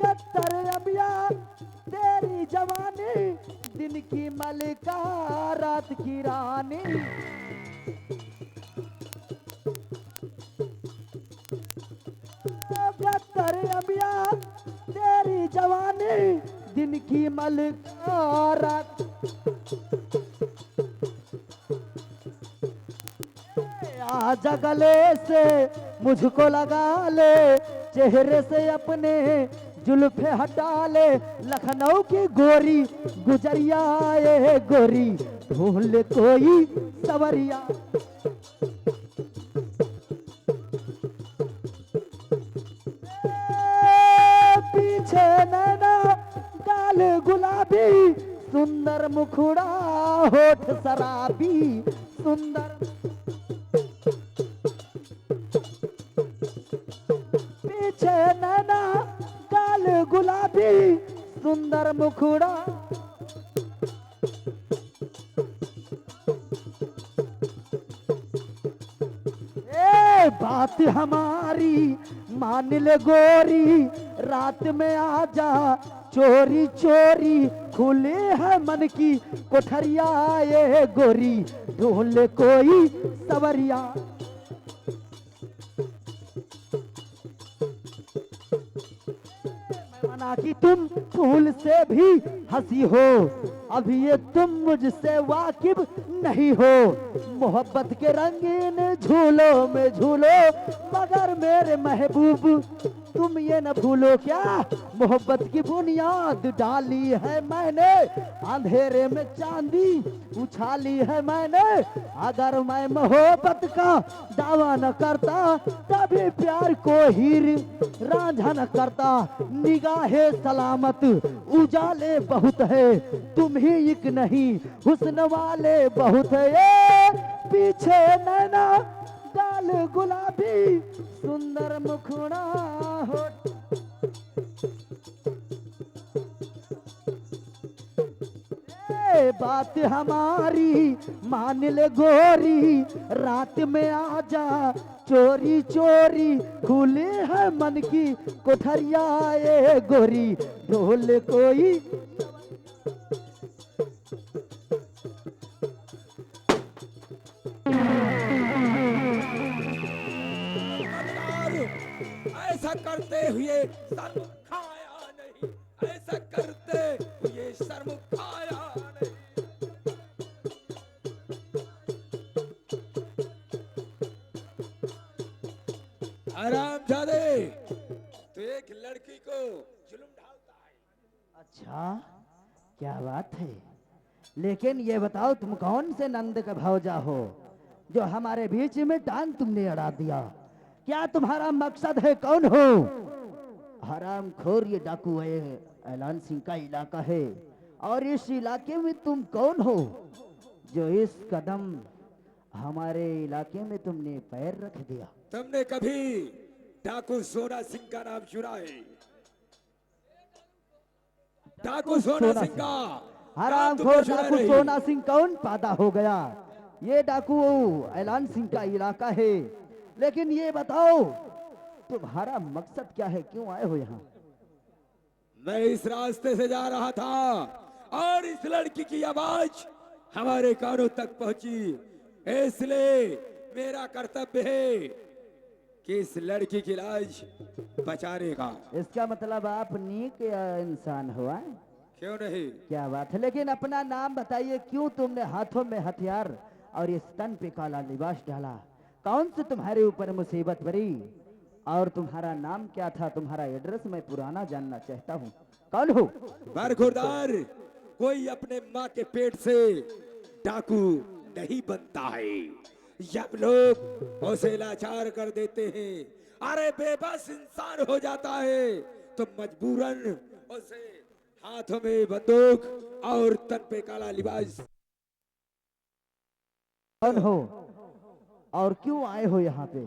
गत्तर अबिया तेरी जवानी, दिन की मलिका रात की रानी। अबिया तेरी जवानी, दिन की मलिका रात। आज गले से मुझको लगा ले, चेहरे से अपने जुल्फे हटा ले, लखनऊ की गोरी गुजरिया ये गोरी, ढूंढ ले कोई सवरिया। गाल गुलाबी सुंदर मुखड़ा होठ शराबी सुंदर पीछे नैना गाल गुलाबी सुंदर मुखड़ा ए बात हमारी मान ले गोरी रात में आजा चोरी चोरी खुले है मन की कोठरिया ये गोरी ढूंढ कोई सवरिया मना कि तुम फूल से भी हंसी हो अभी ये तुम मुझसे वाकिफ नहीं हो मोहब्बत के रंगीन झूलों में झूलो मगर मेरे महबूब तुम ये न भूलो क्या मोहब्बत की बुनियाद डाली है मैंने अंधेरे में चांदी उछाली है मैंने अगर मैं मोहब्बत का दावा न करता तभी प्यार को हीर रांझा न करता निगाहे सलामत उजाले बहुत है तुम ही एक नहीं हुस्न वाले बहुत है ये पीछे नैना गाल गुलाबी सुंदर मुखड़ा हो बात हमारी मान ले गोरी रात में आजा चोरी चोरी खुले है मन की कोठरिया ये गोरी ढोल कोई ऐसा करते हुए शर्म खाया नहीं ऐसा करते हुए शर्म खाया नहीं हरामजादे तो एक लड़की को जुल्म ढालता है अच्छा क्या बात है लेकिन ये बताओ तुम कौन से नंद का भौजा हो जो हमारे बीच में टांग तुमने अड़ा दिया क्या तुम्हारा मकसद है कौन हो हराम खोर ये डाकू है ऐलान सिंह का इलाका है और इस इलाके में तुम कौन हो जो इस कदम हमारे इलाके में तुमने पैर रख दिया तुमने कभी डाकू सोना सिंह का नाम सुना है डाकू सोना सिंह का हराम तुमने खोर सुना डाकू नहीं? सोना सिंह कौन पैदा हो गया ये डाकू ऐलान सिंह का इलाका है लेकिन ये बताओ तुम्हारा मकसद क्या है क्यों आए हो यहाँ मैं इस रास्ते से जा रहा था और इस लड़की की आवाज हमारे कानों तक पहुंची इसलिए मेरा कर्तव्य है कि इस लड़की की लाज बचाने का इसका मतलब आप नेक इंसान हुआ क्यों नहीं क्या बात है लेकिन अपना नाम बताइए क्यों तुमने हाथों में हथियार और इस तन पे काला लिबास डाला कौन से तुम्हारे ऊपर मुसीबत पड़ी और तुम्हारा नाम क्या था तुम्हारा एड्रेस मैं पुराना जानना चाहता हूँ कौन हो बरखुरदार कोई अपने माँ के पेट से डाकू नहीं बनता है जब लोग उसे लाचार कर देते हैं अरे बेबस इंसान हो जाता है तो मजबूरन उसे हाथों में बंदूक और तन पे काला लिबास कौन हो और क्यों आए हो यहाँ पे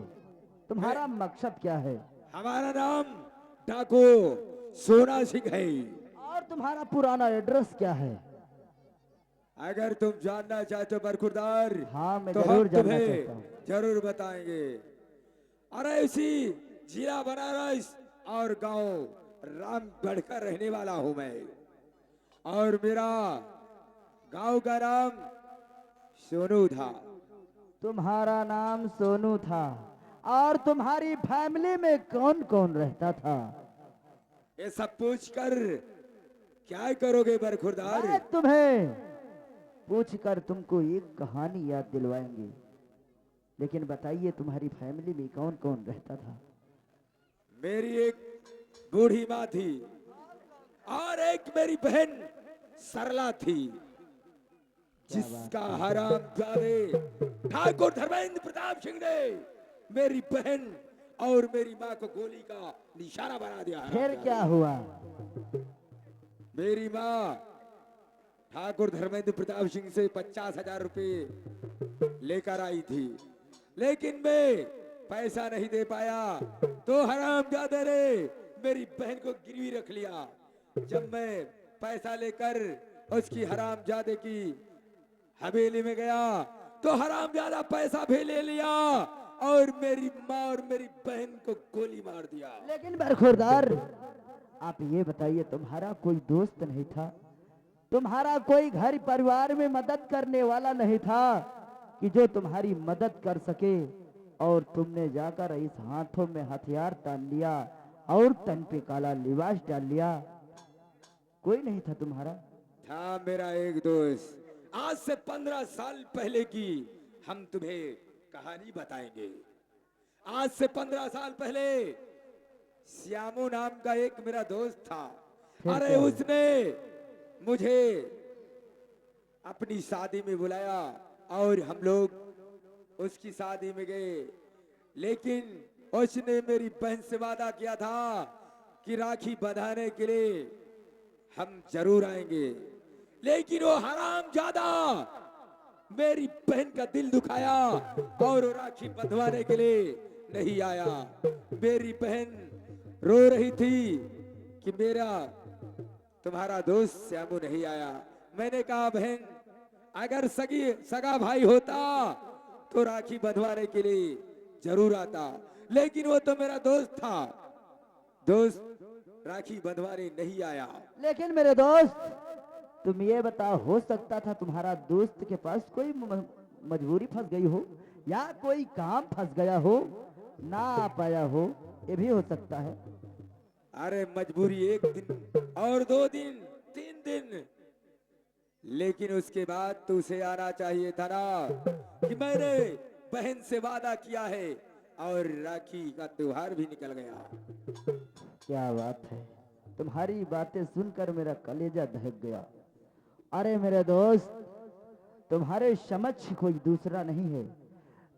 तुम्हारा मकसद क्या है हमारा नाम डाकू सोना सिंह है और तुम्हारा पुराना एड्रेस क्या है अगर तुम जानना चाहते हो बरखुरदार हाँ मैं तो जरूर हम जानना तुम्हें चाहता हूँ जरूर बताएंगे अरे इसी जिला बनारस और गांव रामगढ़ का रहने वाला हूं मैं और मेरा गांव का नाम सोनू था तुम्हारा नाम सोनू था और तुम्हारी फैमिली में कौन कौन रहता था ये सब पूछकर क्या करोगे बरखुरदार मैं तुम्हें पूछकर तुमको एक कहानी याद दिलवाएंगे लेकिन बताइए तुम्हारी फैमिली में कौन कौन रहता था मेरी एक बूढ़ी माँ थी और एक मेरी बहन सरला थी जिसका हरामजादे ठाकुर धर्मेंद्र प्रताप सिंह ने मेरी बहन और मेरी माँ को गोली का निशाना बना दिया फिर क्या हुआ मेरी माँ ठाकुर धर्मेंद्र प्रताप सिंह से 50,000 रुपए लेकर आई थी, लेकिन मैं पैसा नहीं दे पाया तो हरामजादे ने मेरी बहन को गिरवी रख लिया। जब मैं पैसा लेकर उसकी हरामजादे की हवेली में गया तो हरामजादा पैसा भी ले लिया और मेरी माँ और मेरी बहन को गोली मार दिया। लेकिन बरखुरदार, आप ये बताइए, तुम्हारा कोई दोस्त नहीं था? तुम्हारा कोई घर परिवार में मदद करने वाला नहीं था कि जो तुम्हारी मदद कर सके? और तुमने जाकर इस हाथों में हथियार तान लिया और तन पे काला लिबास डाल लिया। कोई नहीं था तुम्हारा? था मेरा एक दोस्त। आज से 15 साल पहले की हम तुम्हें कहानी बताएंगे। आज से 15 साल पहले श्यामू नाम का एक मेरा दोस्त था। अरे उसने मुझे अपनी शादी में बुलाया और हम लोग उसकी शादी में गए, लेकिन उसने मेरी बहन से वादा किया था कि राखी बंधाने के लिए हम जरूर आएंगे, लेकिन वो हरामजादा मेरी बहन का दिल दुखाया और वो राखी बंधवाने के लिए नहीं आया। मेरी बहन रो रही थी कि मेरा तुम्हारा दोस्त श्यामू नहीं आया। मैंने कहा बहन, अगर सगा भाई होता तो राखी बंधवाने के लिए जरूर आता, लेकिन वो तो मेरा दोस्त था। दोस्त राखी बंधवाने नहीं आया। लेकिन मेरे दोस्त, तुम ये बताओ, हो सकता था तुम्हारा दोस्त के पास कोई मजबूरी फंस गई हो या कोई काम फंस गया हो, ना आ पाया हो, ये भी हो सकता है। अरे मजबूरी 1 दिन और 2 दिन 3 दिन, लेकिन उसके बाद तो उसे आना चाहिए था ना कि मैंने बहन से वादा किया है और राखी का त्योहार भी निकल गया। क्या बात है, तुम्हारी बातें सुनकर मेरा कलेजा दहक गया। अरे मेरे दोस्त, तुम्हारे समक्ष कोई दूसरा नहीं है,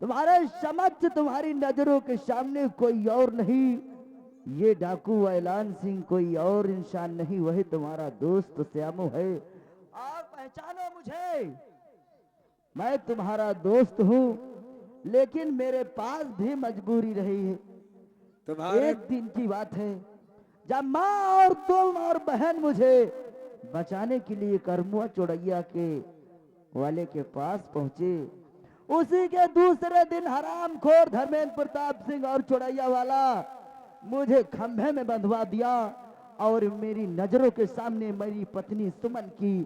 तुम्हारे समक्ष तुम्हारी नजरों के सामने कोई और नहीं। ये डाकू ऐलान सिंह कोई और इंसान नहीं, वही तुम्हारा दोस्त श्यामू है। और पहचानो मुझे, मैं तुम्हारा दोस्त हूँ, लेकिन मेरे पास भी मजबूरी रही है। तुम्हारे एक दिन की बात है जब माँ और तुम और बहन मुझे बचाने के लिए करमुआ चौड़ैया के वाले के पास पहुंचे। उसी के दूसरे दिन हरामखोर धर्मेंद्र प्रताप सिंह और चौड़ैया वाला मुझे खंभे में बंधवा दिया और मेरी नजरों के सामने मेरी पत्नी सुमन की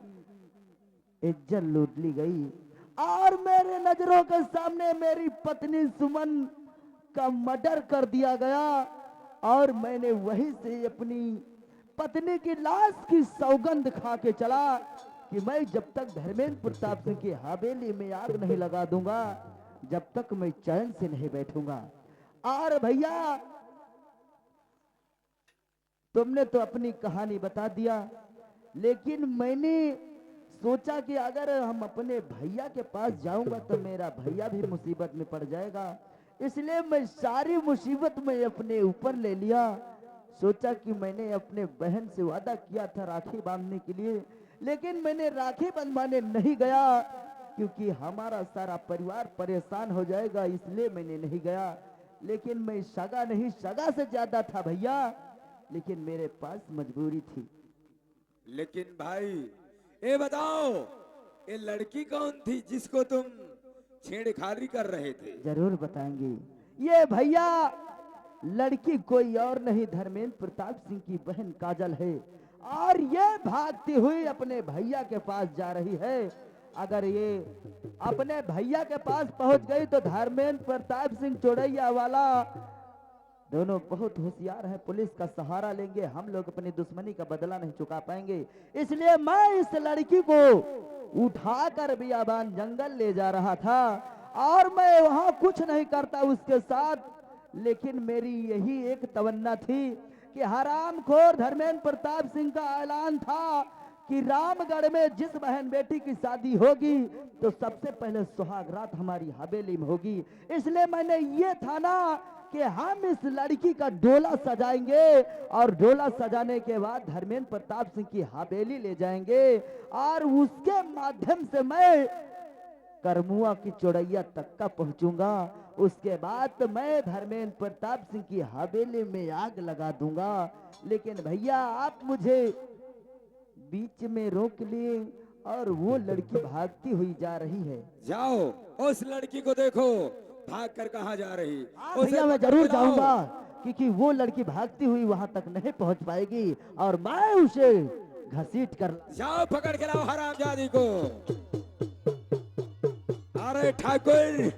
इज्जत लूट ली गई और मेरे नजरों के सामने मेरी पत्नी सुमन का मर्डर कर दिया गया। और मैंने वहीं से अपनी पत्नी की लाश की सौगंध खा के चला कि मैं जब तक धर्मेंद्र प्रताप सिंह की हवेली में आग नहीं लगा दूंगा, जब तक मैं चैन से नहीं बैठूंगा। और भैया, तुमने तो अपनी कहानी बता दिया, लेकिन मैंने सोचा कि अगर हम अपने भैया के पास जाऊंगा तो मेरा भैया भी मुसीबत में पड़ जाएगा, इसलिए मैं सारी मुसीबत में अपने ऊपर ले लिया। सोचा कि मैंने अपने बहन से वादा किया था राखी बांधने के लिए, लेकिन मैंने राखी बंधवाने नहीं गया क्योंकि हमारा सारा परिवार परेशान हो जाएगा, इसलिए मैंने नहीं गया। लेकिन मैं सगा नहीं, सगा से ज्यादा था भैया, लेकिन मेरे पास मजबूरी थी। लेकिन भाई ये बताओ, ये लड़की कौन थी जिसको तुम छेड़खानी कर रहे थे? जरूर बताएंगे। ये भैया लड़की कोई और नहीं, धर्मेंद्र प्रताप सिंह की बहन काजल है और ये भागती हुई अपने भैया के पास जा रही है। अगर ये अपने भैया के पास पहुंच गई तो धर्मेंद्र प्रताप सिंह चौड़ैया वाला दोनों बहुत होशियार हैं, पुलिस का सहारा लेंगे, हम लोग अपनी दुश्मनी का बदला नहीं चुका पाएंगे। इसलिए मैं इस लड़की को उठाकर बियाबान जंगल ले जा रहा था और मैं वहां कुछ नहीं करता उसके साथ, लेकिन मेरी यही एक तमन्ना थी कि हरामखोर धर्मेंद्र प्रताप सिंह का ऐलान था कि रामगढ़ में जिस बहन बेटी की शादी होगी तो सबसे पहले सुहाग रात हमारी हवेली में होगी। इसलिए मैंने ये ठाना कि हम इस लड़की का डोला सजाएंगे और डोला सजाने के बाद धर्मेंद्र प्रताप सिंह की हवेली ले जाएंगे और उसके माध्यम से मैं करमुआ की चौड़ैया तक का पहुंचूंगा। उसके बाद तो मैं धर्मेंद्र प्रताप सिंह की हवेली में आग लगा दूंगा। लेकिन भैया आप मुझे बीच में रोक लिए और वो लड़की भागती हुई जा रही है। जाओ उस लड़की को देखो भाग कर कहाँ जा रही। उसे भैया मैं पकड़ जरूर के लाओ। जाऊंगा क्योंकि वो लड़की भागती हुई वहां तक नहीं पहुंच पाएगी और मैं उसे घसीट कर जाओ पकड़ के लाओ हरामजादी को। अरे ठाकुर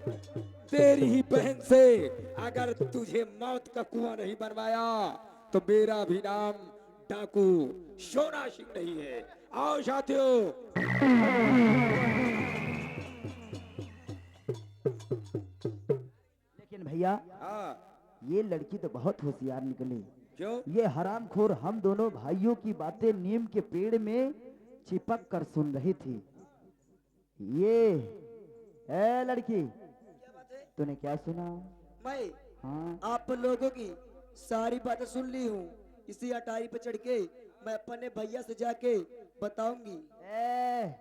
तेरी ही बहन से अगर तुझे मौत का कुआं नहीं बनवाया तो मेरा भी नाम डाकू सोना सिंह नहीं है। आओ साथियों। लेकिन भैया हाँ ये लड़की तो बहुत होशियार निकली। क्यों? ये हरामखोर हम दोनों भाइयों की बातें नीम के पेड़ में चिपक कर सुन रही थी। ये ए लड़की तूने क्या सुना? मैं हाँ आप लोगों की सारी बातें सुन ली हूँ। इसी अटारी पे चढ़ के मैं अपने भैया से जाके बताऊंगी। ए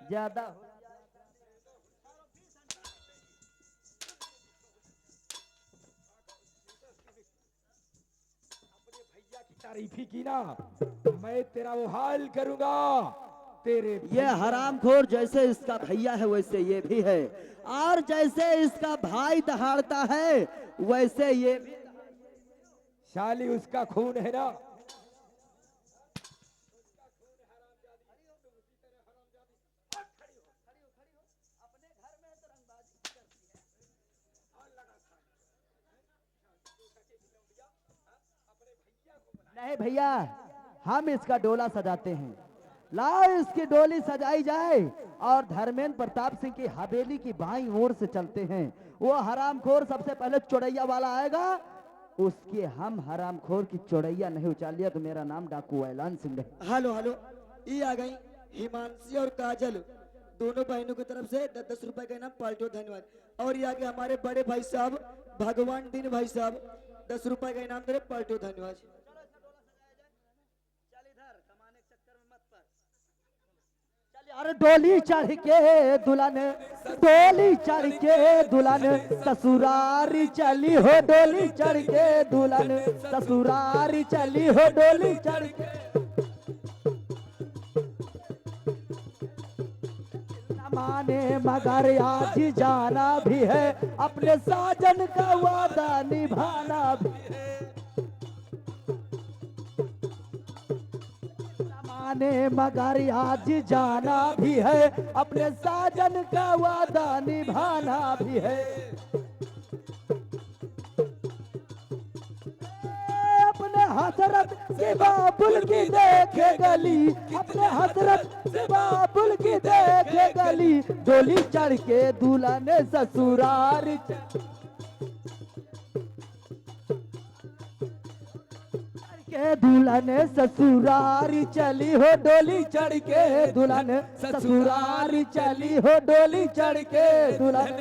ज्यादा हो तारीफ ही की ना मैं तेरा वो हाल करूंगा। तेरे ये हरामखोर जैसे इसका भैया है वैसे ये भी है और जैसे इसका भाई दहाड़ता है वैसे ये भी। शाली उसका खून है ना। नहीं भैया हम इसका डोला सजाते हैं। लाओ इसकी डोली सजाई जाए और धर्मेंद्र प्रताप सिंह की हवेली की बाईं ओर से चलते हैं। वो हरामखोर सबसे पहले चौड़ैया वाला आएगा उसके हम हरामखोर की चौड़ैया नहीं उछाल लिया तो मेरा नाम डाकू ऐलान सिंह है। हेलो हेलो ये आ गई हिमांशी और काजल दोनों बहनों की तरफ से 10-10 रुपए का इनाम पाल्टो धन्यवाद। और ये आगे हमारे बड़े भाई साहब भगवान दीन भाई साहब 10 रुपए का इनाम दे रहे पाल्टो धन्यवाद। अरे डोली चढ़ के दुल्हन डोली चढ़ के दुल्हन ससुरारी चली हो डोली चढ़ के दुल्हन ससुरारी चली हो डोली चढ़ के। माने मगर आज जाना भी है अपने साजन का वादा निभाना भी है। माने मगर आज जाना भी है अपने साजन का वादा निभाना भी है। अपने हसरत से बाबुल की देखे गली अपने हसरत से बाबुल की देखे गली डोली चढ़ के दुल्हन ससुरार के दुल्हन ससुरारी चली हो डोली चढ़ के दुल्हन ससुरारी चली हो डोली चढ़ के दुल्हन।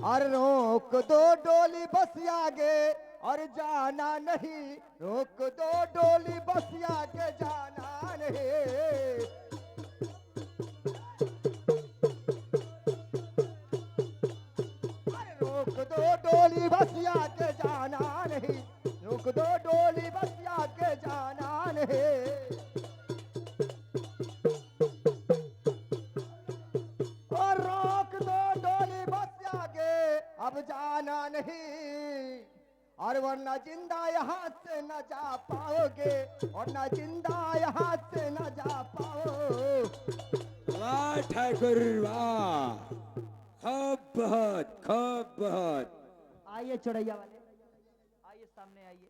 और रोक दो डोली बस आगे और जाना नहीं रोक दो डोली बस आगे जाना नहीं। रोक दो डोली बस आगे जाना नहीं रोक दो डोली बस आगे जाना नहीं। और रोक दो डोली बस आगे अब जाना नहीं और वरना जिंदा यहाँ से न जा पाओगे और न जिंदा यहाँ से न जा पाओ। वाह ठाकुर वाह खूब बहुत। आइए चौड़ैया वाले आइए सामने आइए।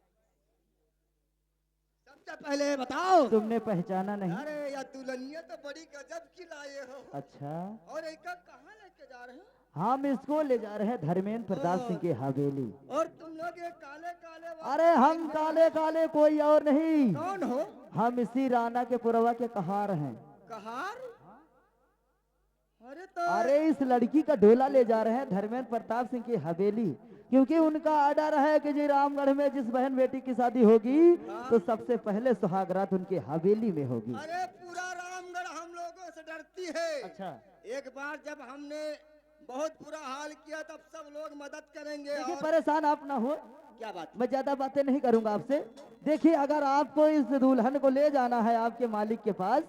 सबसे पहले बताओ तुमने पहचाना नहीं? अरे या दुल्हनिया तो बड़ी गजब की लाए हो। अच्छा और एक कहाँ लेके जा रहे हो? हम इसको ले जा रहे हैं धर्मेंद्र प्रताप सिंह की हवेली। और तुम लोग ये काले काले अरे हम काले काले कोई और नहीं, कौन हो? हम इसी राणा के पुरवा के कहार हैं। कहार? अरे तो अरे इस लड़की का ढोला ले जा रहे हैं धर्मेंद्र प्रताप सिंह की हवेली, क्योंकि उनका आर्डर है कि जी रामगढ़ में जिस बहन बेटी की शादी होगी तो सबसे पहले सुहागरात उनकी हवेली में होगी। अरे पूरा रामगढ़ हम लोगों से डरती है। अच्छा, एक बार जब हमने बहुत बुरा हाल किया तब सब लोग मदद करेंगे। देखिए और परेशान आप ना हो, क्या बात? मैं ज्यादा बातें नहीं करूंगा आपसे। देखिए अगर आपको इस दुल्हन को ले जाना है आपके मालिक के पास,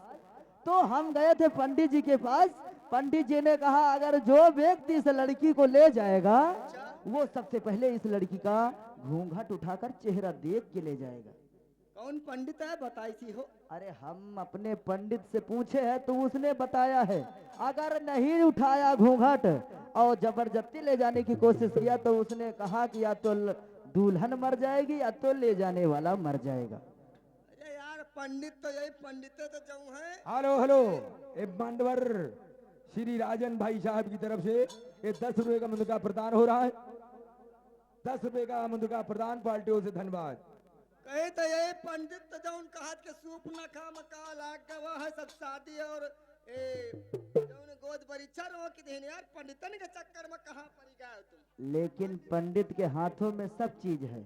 तो हम गए थे पंडित जी के पास। पंडित जी ने कहा अगर जो व्यक्ति इस लड़की को ले जाएगा वो सबसे पहले इस लड़की का घूंघट उठाकर चेहरा देख के ले जाएगा। कौन पंडित है बताई सी हो? अरे हम अपने पंडित से पूछे हैं तो उसने बताया है अगर नहीं उठाया घूंघट और जबरदस्ती ले जाने की कोशिश किया तो उसने कहा कि या तो दुल्हन मर जाएगी या तो ले जाने वाला मर जाएगा। अरे यार पंडित तो यही पंडित तो जाऊं है। हेलो हेलो, ए मांडवर श्री राजन भाई साहब की तरफ से ये 10 रुपए का मुद्दा प्रदान हो रहा है। 10 रुपए का मुद्दा प्रदान पार्टियों से धन्यवाद। कहे तो यही पंडित तो जाऊं कहा के सूप न खा मका लाग गवा है सब शादी और जाऊं गोद परीक्षा रो की देने यार पंडितन के चक्कर में कहां पड़ गए हो तुम? लेकिन पंडित के हाथों में सब चीज है।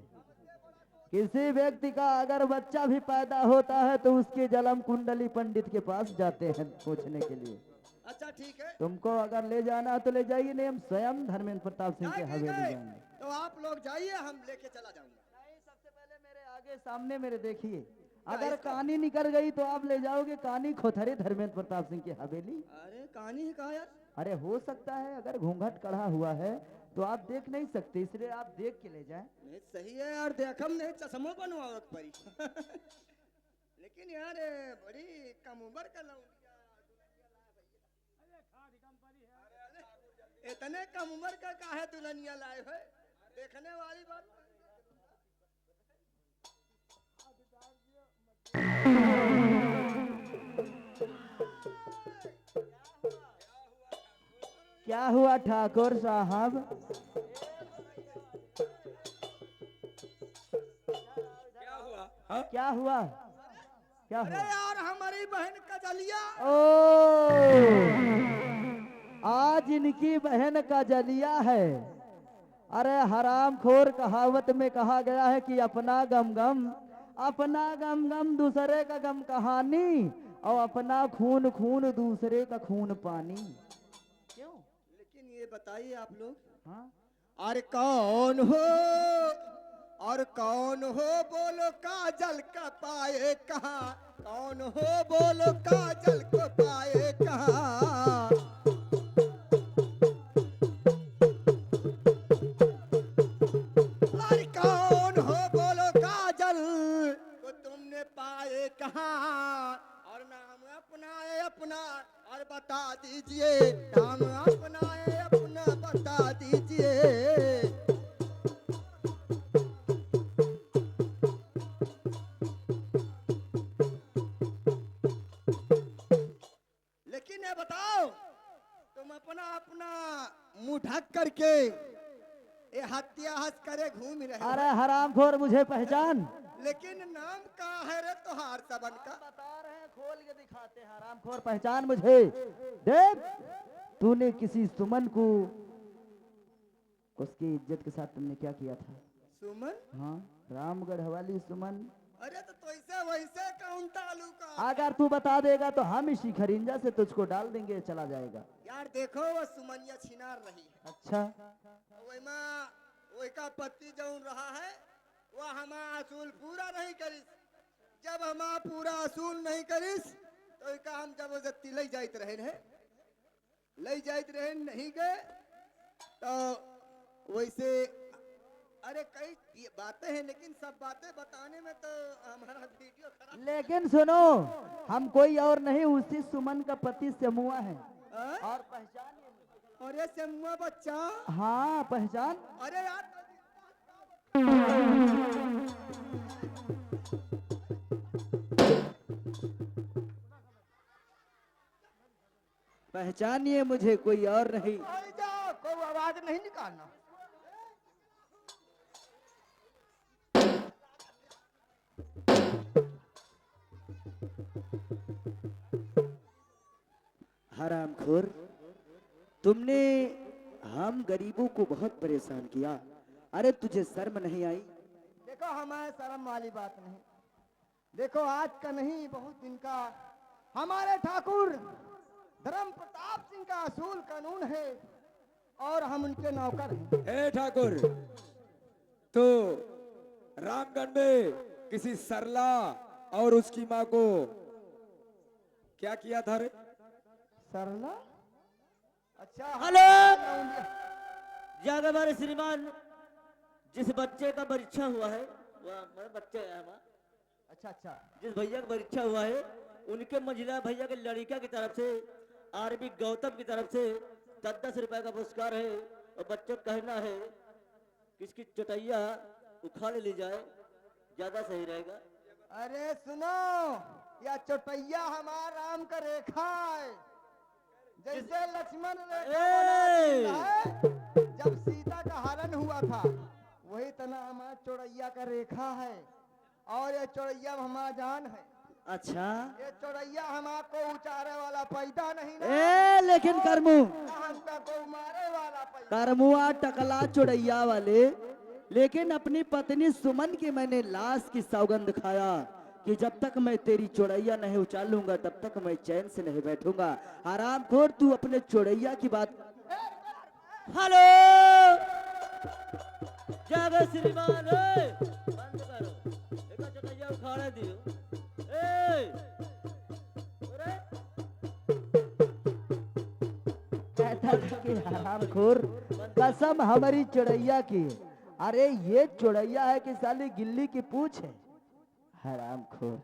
किसी व्यक्ति का अगर बच्चा भी पैदा होता है तो उसकी जन्म कुंडली पंडित के पास जाते हैं पूछने के लिए। अच्छा ठीक है, तुमको अगर ले जाना है तो ले जाइए, नहीं हम स्वयं धर्मेंद्र प्रताप सिंह के ठीक हवेली है। जाएंगे। तो आप लोग जाइए, हम लेके चला जाऊंगा। नहीं, सबसे पहले मेरे आगे सामने मेरे देखिए, अगर कहानी निकल गई तो आप ले जाओगे कहानी खोथरे धर्मेंद्र प्रताप सिंह की हवेली। अरे कहानी ही कहा यार? अरे हो सकता है अगर घूंघट कढ़ा हुआ है तो आप देख नहीं सकते, इसलिए आप देख के ले जाएं। नहीं सही है यार, देखम नहीं चश्मो बनवावत परी। लेकिन यार बड़ी कम उम्र का लौंडिया इतने कम उम्र का काहे दुल्हनिया लाए है? देखने वाली बात। क्या हुआ ठाकुर साहब? क्या हुआ? हाँ? क्या हुआ? क्या अरे हुआ? यार हमारी बहन का जलिया। ओ, आज इनकी बहन का जलिया है। अरे हरामखोर, कहावत में कहा गया है कि अपना गम गम दूसरे का गम कहानी और अपना खून खून दूसरे का खून पानी। क्यों? लेकिन ये बताइए आप लोग, हाँ? और कौन हो बोलो काजल का पाए कहाँ? कौन हो बोलो काजल को पाए कहाँ? और कौन हो बोलो काजल को तुमने पाए कहाँ? और नाम अपना और बता दीजिए, नाम अपना बता दीजिए। लेकिन ये बताओ, तुम अपना मुंह ढक करके ये हत्या हंस करे घूम रहे हो। अरे हरामखोर, मुझे पहचान। लेकिन नाम का है रे तुहार सबन का? बता रहे हैं, खोल के दिखाते हैं। हरामखोर, पहचान मुझे। देख, तूने किसी सुमन को, उसकी इज्जत के साथ तुमने क्या किया था? सुमन? हाँ, रामगढ़ हवाली सुमन। अरे तो ऐसे वैसे कौन तालू का? अगर तू बता देगा तो हम इसी खरिंजा से तुझको डाल देंगे, चला जाएगा। यार देखो वो सुमनिया छिनार रही है। अच्छा, वही का पति जौन रहा है वह हमा असूल पूरा नहीं करिस। जब हमा पूरा असूल नहीं करिस तो इका हम जबरदस्ती ले जाइत रहे नहीं गए। तो वैसे अरे कई बातें हैं, लेकिन सब बातें बताने में तो हमारा वीडियो खराब। लेकिन सुनो, हम कोई और नहीं, उसी सुमन का पति सेमुआ है। और पहचान? अरे सेमुआ बच्चा? हाँ, पहचान। अरे यार पहचानिए मुझे, कोई और नहीं। कोई डालना। हरामखोर, तुमने हम गरीबों को बहुत परेशान किया। अरे तुझे शर्म नहीं आई? देखो हमारे शर्म वाली बात नहीं। देखो आज का नहीं बहुत दिन का हमारे ठाकुर धर्म प्रताप सिंह का असूल कानून है और हम उनके नौकर हैं। हे ठाकुर, तो रामगढ़ में किसी सरला और उसकी माँ को क्या किया था रे? सरला? अच्छा हेलो हाँ, जागे हमारे श्रीमान, जिस बच्चे का परीक्षा हुआ है वह हमारे बच्चे है हमारा, अच्छा अच्छा जिस भैया का परीक्षा हुआ है उनके मंझिला भैया के लड़का की तरफ से आरबी गौतम की तरफ से 10-10 रुपए का पुरस्कार है। और बच्चे को कहना है कि इसकी चटैया उखाड़ ली जाए, ज्यादा सही रहेगा। अरे सुनो, यह चौटैया हमारा राम का रेखा है। जैसे लक्ष्मण रेखा ए! बना है जब सीता का हरण हुआ था, वही तना हमारा चौड़ैया का रेखा है। और ये चौड़ैया हमारा जान है। अच्छा ये चौड़ैया हमारे उचारे वाला पैदा नहीं ना, ए लेकिन करमू, हमका को मारे वाला पैदा। करमुआ टकला चुड़ैया वाले, लेकिन अपनी पत्नी सुमन की मैंने लाश की सौगंध खाया कि जब तक मैं तेरी चुड़ैया नहीं उचालूंगा तब तक मैं चैन से नहीं बैठूंगा। हरामखोर, तू अपने चुड़ैया की बात। हेलो जागे श्रीमान, बंद करो, एक चटैया उखाड़ दियो। अरे कहता था कि हरामखोर, कसम हमारी चुड़ैया की। अरे ये चुड़ैया है कि साली गिल्ली की पूछ है? हरामखोर।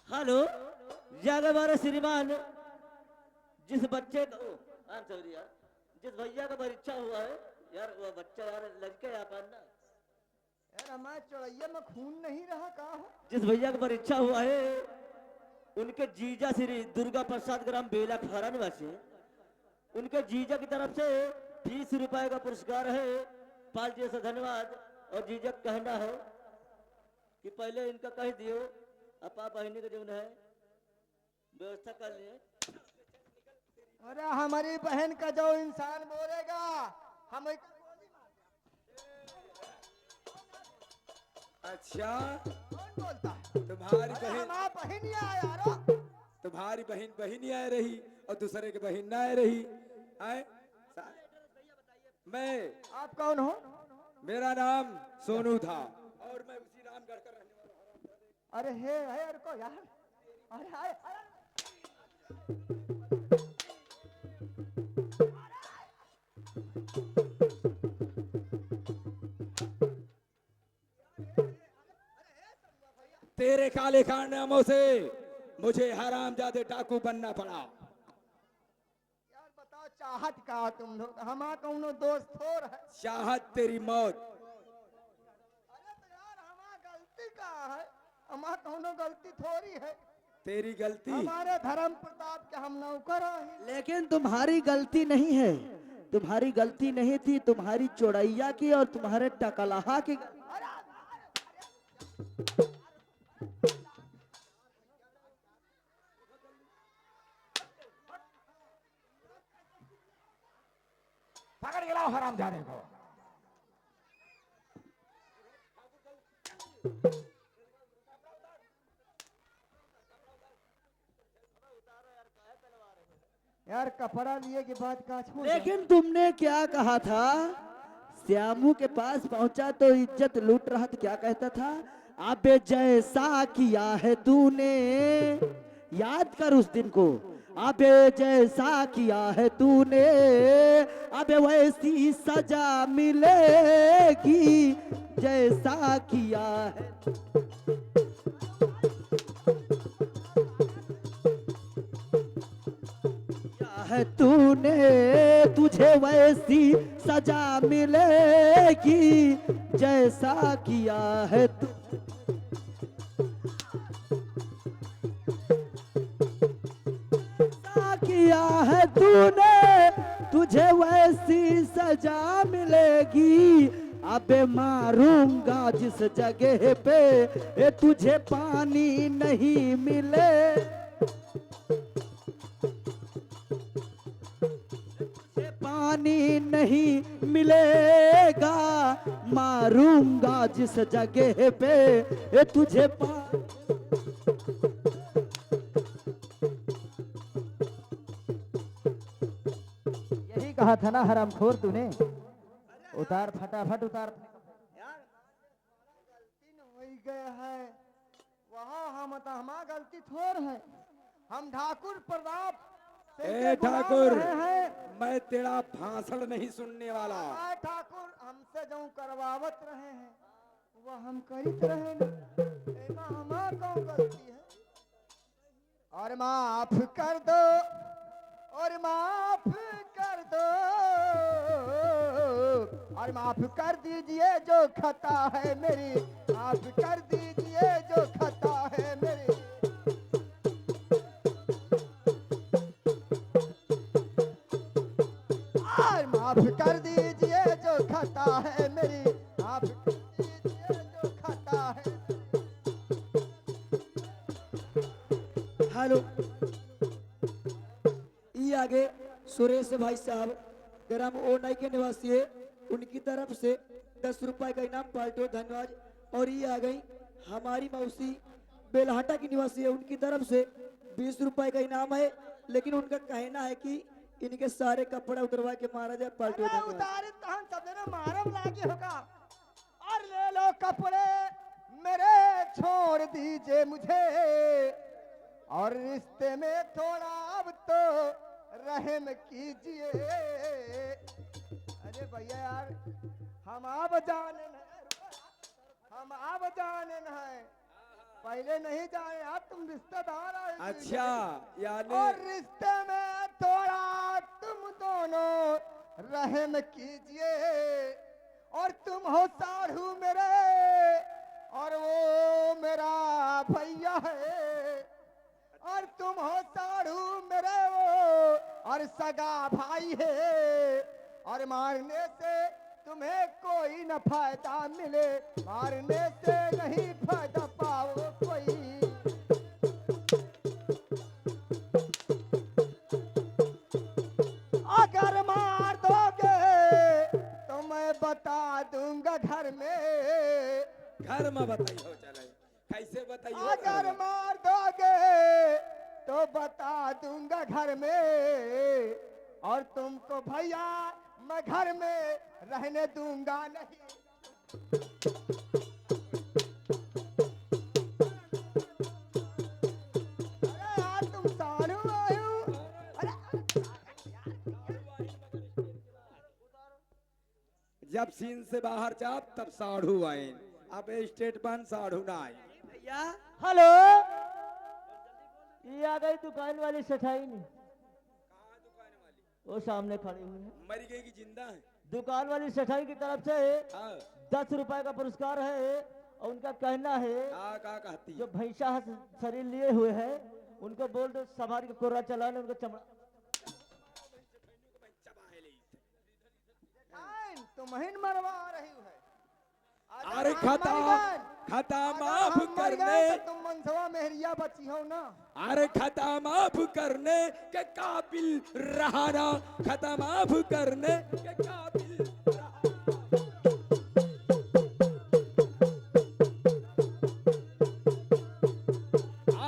हेलो जागे हमारे श्रीमान, जिस बच्चे का सॉरी यार, जिस भैया का परीक्षा हुआ है यार, वो बच्चा यार लड़के यहाँ पर ना, यार हमारे चौड़ैया में खून नहीं रहा का हो? जिस भैया का परीक्षा हुआ है उनके जीजा श्री दुर्गा प्रसाद ग्राम बेला खारा निवासी, उनके जीजा की तरफ से 30 रुपए का पुरस्कार है। पाल जी से धन्यवाद। और जीजा का कहना है कि पहले इनका कह दियो, अपा बहनी का जो है व्यवस्था कर लिए। अरे हमारी बहन का जो इंसान बोलेगा हम अच्छा, कौन बोलता है? तुम्हारी अरे बहन हमारा बहन ही आया यारो। तुम्हारी बहन ही आ रही और दूसरे की बहन ना आ रही। आए मैं, आप कौन हो? मेरा नाम सोनू था और मैं उसी रामगढ़ का रहने वाला हूँ। अरे हे रुको यार, अरे अरे तेरे काले कारनामों से मुझे हरामजादे डाकू बनना पड़ा। यार बताओ चाहत का तुम लोग? हमारा कौनो दोस्त थोर है? चाहत तेरी मौत। अरे तो यार हमारा गलती का है? हमारा कौनो गलती थोड़ी है। तेरी गलती। हमारे धर्म प्रताप के हम नौकर हैं। लेकिन तुम्हारी गलती नहीं है, तुम्हारी गलती नहीं थी, तुम्हारी चौड़ैया की और तुम्हारे टकलाहा की। पकड़ के लाओ हरामजादे को। यार कपड़ा लिए के बाद का छोड़। लेकिन तुमने क्या कहा था? श्यामू के पास पहुंचा तो इज्जत लूट रहा था, क्या कहता था? अबे जैसा किया है तूने, याद कर उस दिन को। अबे जैसा किया है तूने, अबे वैसी सजा मिलेगी जैसा किया है। है तूने, तुझे वैसी सजा मिलेगी जैसा किया है तू। ऐसा किया है तूने, तुझे वैसी सजा मिलेगी। अबे मारूंगा जिस जगह पे ये तुझे पानी नहीं मिले। तुझे पानी नहीं मिलेगा, मारूंगा जिस जगह पे ये तुझे यही कहा था ना हरामखोर तूने। उतार फटाफट उतार। यार गलती न हो ही गया है, वहाँ हमारा गलती थोड़ है। हम ठाकुर प्रताप सिंह के ए गुलाम ठाकुर, रहे हैं। मैं तेरा भाषण नहीं सुनने वाला। आए ठाकुर हमसे जो करवावत रहे हैं वह हम करित रहे न, एमा हमार कौन गलती है। और माफ कर दो, और माफ कर दो, और माफ कर दीजिए जो खता है मेरी, माफ कर दीजिए जो खता है मेरी। और माफ कर दीजिए जो खता है मेरी, माफ कर दीजिए जो खता है। हेलो, ये आगे सुरेश भाई साहब ग्राम ओनाई के निवासी है, उनकी तरफ से 10 रुपए का इनाम पाल्टो, धन्यवाद। और ये आ गई हमारी मौसी बेलहाटा की निवासी है, उनकी तरफ से 20 रुपए का इनाम है। लेकिन उनका कहना है कि इनके सारे कपड़े उतरवा के मारा जाए, पाल्टो, अरे धन्यवाद। उतारे तो हम सब जने मारम लागे होगा। और ले लो कपड़े मेरे, छोड़ दीजिए मुझे, और रिश्ते में थोड़ा अब तो रहम कीजिए। अरे भैया यार, हम आप जाने न, हम आप जाने न है, पहले नहीं जाने, आप तुम रिश्तेदार आए। अच्छा, यानी और रिश्ते में थोड़ा तुम दोनों रहम कीजिए। और तुम हो साढ़ू मेरे, और वो मेरा भैया है। और तुम हो साढ़ू मेरे वो, और सगा भाई है। और मारने से तुम्हें कोई न फायदा मिले, मारने से नहीं फायदा पाओ कोई। अगर मार दोगे तो मैं बता दूंगा घर में। घर में बताइयो, चले कैसे बताइयो। अगर मार दोगे तो बता दूंगा घर में। और तुमको भैया मैं घर में रहने दूंगा नहीं। अरे यार तुम साढ़ू आए हो। जब सीन से बाहर जाप तब साढ़ू आए, अब स्टेट बन साढ़ू ना आए। भैया हेलो, ये आ गई दुकान वाली सठाई नहीं, वो सामने खड़ी हुई है। मरी गई कि जिंदा है? दुकान वाली सठाई की तरफ से हाँ 10 रुपए का पुरस्कार है। और उनका कहना है का कहती जो भैंसा शरीर लिए हुए है उनको बोल दो सवारी का कोर्रा चलाने, उनको चमड़ा। तुम ही मरवा रही है। अरे खता माफ करने, तुम मनसवा मेहरिया बची हो ना। अरे खता माफ करने के काबिल रहा ना, खता माफ करने के काबिल रहा।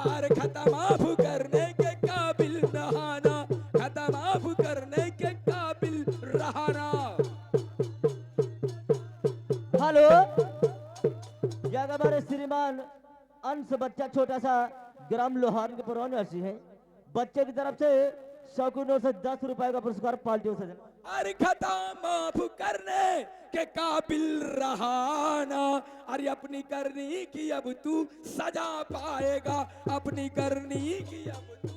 अरे खता माफ करने के काबिल नहाना, खता माफ करने के काबिल रहाना। हेलो, यह हमारे श्रीमान अंश बच्चा छोटा सा ग्राम लोहार के पुरानी है। बच्चे की तरफ से शौकीनों से 10 रुपए का पुरस्कार पार्टियों से देना। अरे खता माफ करने के काबिल रहाना, अरे अपनी करनी की अब तू सजा पाएगा, अपनी करनी की अब तू।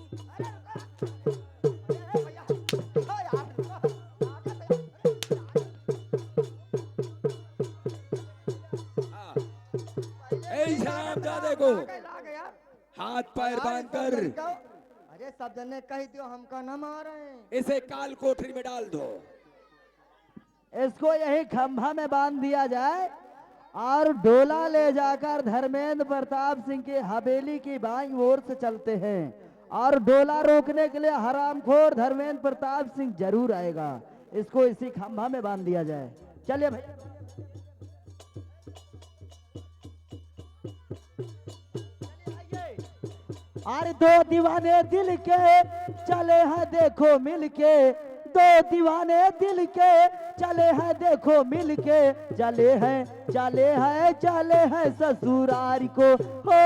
शराब जादे को हाथ पैर बांध कर अरे सब जने कह दियो हमका न मारे। इसे काल कोठरी में डाल दो। इसको यही खंभा में बांध दिया जाए और डोला ले जाकर धर्मेंद्र प्रताप सिंह की हवेली की बाईं ओर से चलते हैं और डोला रोकने के लिए हरामखोर धर्मेंद्र प्रताप सिंह जरूर आएगा। इसको इसी खंभा में बांध दिया जाए। चलिए भाई। अरे दो दीवाने दिल के चले हैं देखो मिलके, दो दीवाने दिल के चले हैं देखो मिलके, चले हैं ससुरारी को हो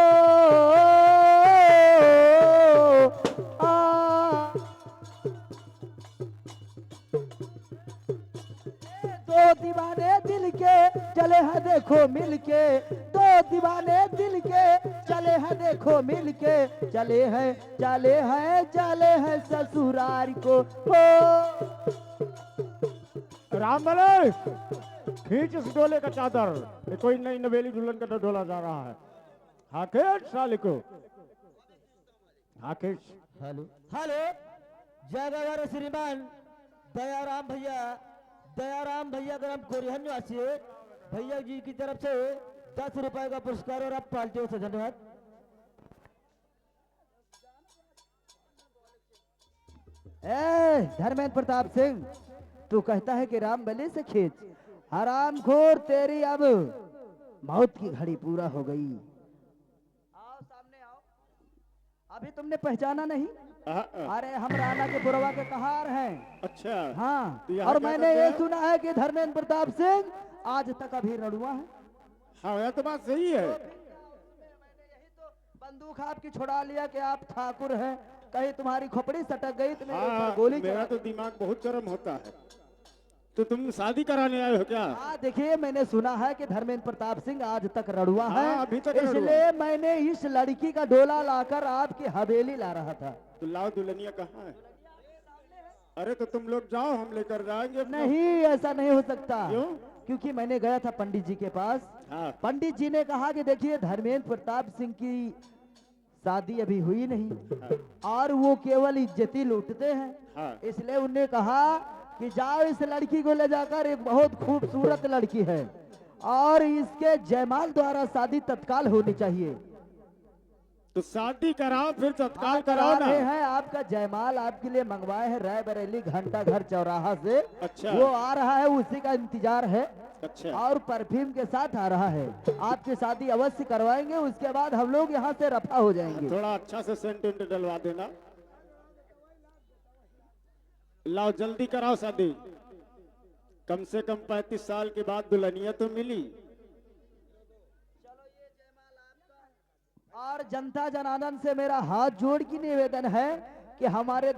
दो दीवाने दिल के चले हैं देखो मिलके, दो दीवाने दिल के चले हैं देखो मिलके, चले हैं ससुरारी को हो। राम भले खींच इस डोले का चादर, ये कोई नई नवेली दुल्हन का डोला जा रहा है। हाँ खींच साले को, हाँ खींच। हेलो हेलो, जय बाबा श्रीमान दयाराम भैया ग्राम कोरिहन निवासी भैया जी की तरफ से 10 रुपए का पुरस्कार और आप पार्टियों से धन्यवाद। धर्मेंद्र प्रताप सिंह, तू कहता है कि राम बलि से खींच, हरामखोर तेरी अब मौत की घड़ी पूरा हो गई। आओ सामने आओ। अभी तुमने पहचाना नहीं? अरे हम राणा के बुरवा के कहार हैं। अच्छा हाँ, तो यहाँ और क्या मैंने करते ये हैं? सुना है कि धर्मेंद्र प्रताप सिंह आज तक अभी रणुआ है। हाँ यह तो बात सही है। मैंने यही तो बंदूक आपकी छुड़ा लिया कि आप ठाकुर हैं, कहीं तुम्हारी खोपड़ी सटक गई तो मेरे ऊपर गोली मेरा तो दिमाग बहुत गर्म होता है। तो तुम शादी कराने आए हो क्या? हाँ देखिए, मैंने सुना है कि धर्मेंद्र प्रताप सिंह आज तक रणुआ है, अभी तक रणुआ। इसलिए मैंने इस लड़की का डोला लाकर आपकी हवेली ला रहा था। तो लाओ, दुल्हनिया कहाँ है? अरे तो तुम लोग जाओ, हम लेकर जाएंगे अपना। नहीं, ऐसा नहीं हो सकता। क्यों? क्योंकि मैंने गया था पंडित जी के पास। हाँ। पंडित जी ने कहा कि देखिए धर्मेंद्र प्रताप सिंह की शादी अभी हुई नहीं, और वो केवल इज्जती लूटते हैं। हाँ। इसलिए उन्होंने कहा कि जाओ इस लड़की को ले जाकर, एक बहुत खूबसूरत लड़की है और इसके जयमाल द्वारा शादी तत्काल होनी चाहिए। तो शादी कराओ, फिर तत्काल आप कराओ करा ना। रहे हैं, आपका जयमाल आपके लिए मंगवाए हैं रायबरेली घंटा घर चौराहा से। अच्छा। वो आ रहा है, उसी का इंतजार है। अच्छा। और परफ्यूम के साथ आ रहा है। आपकी शादी अवश्य करवाएंगे, उसके बाद हम लोग यहाँ से रफा हो जाएंगे। थोड़ा अच्छा से सेंट वेंट डलवा देना। लाओ जल्दी कराओ शादी, कम से कम 35 साल के बाद दुल्हनिया तो मिली। और जनता जनार्दन से मेरा हाथ जोड़ की निवेदन है कि हमारे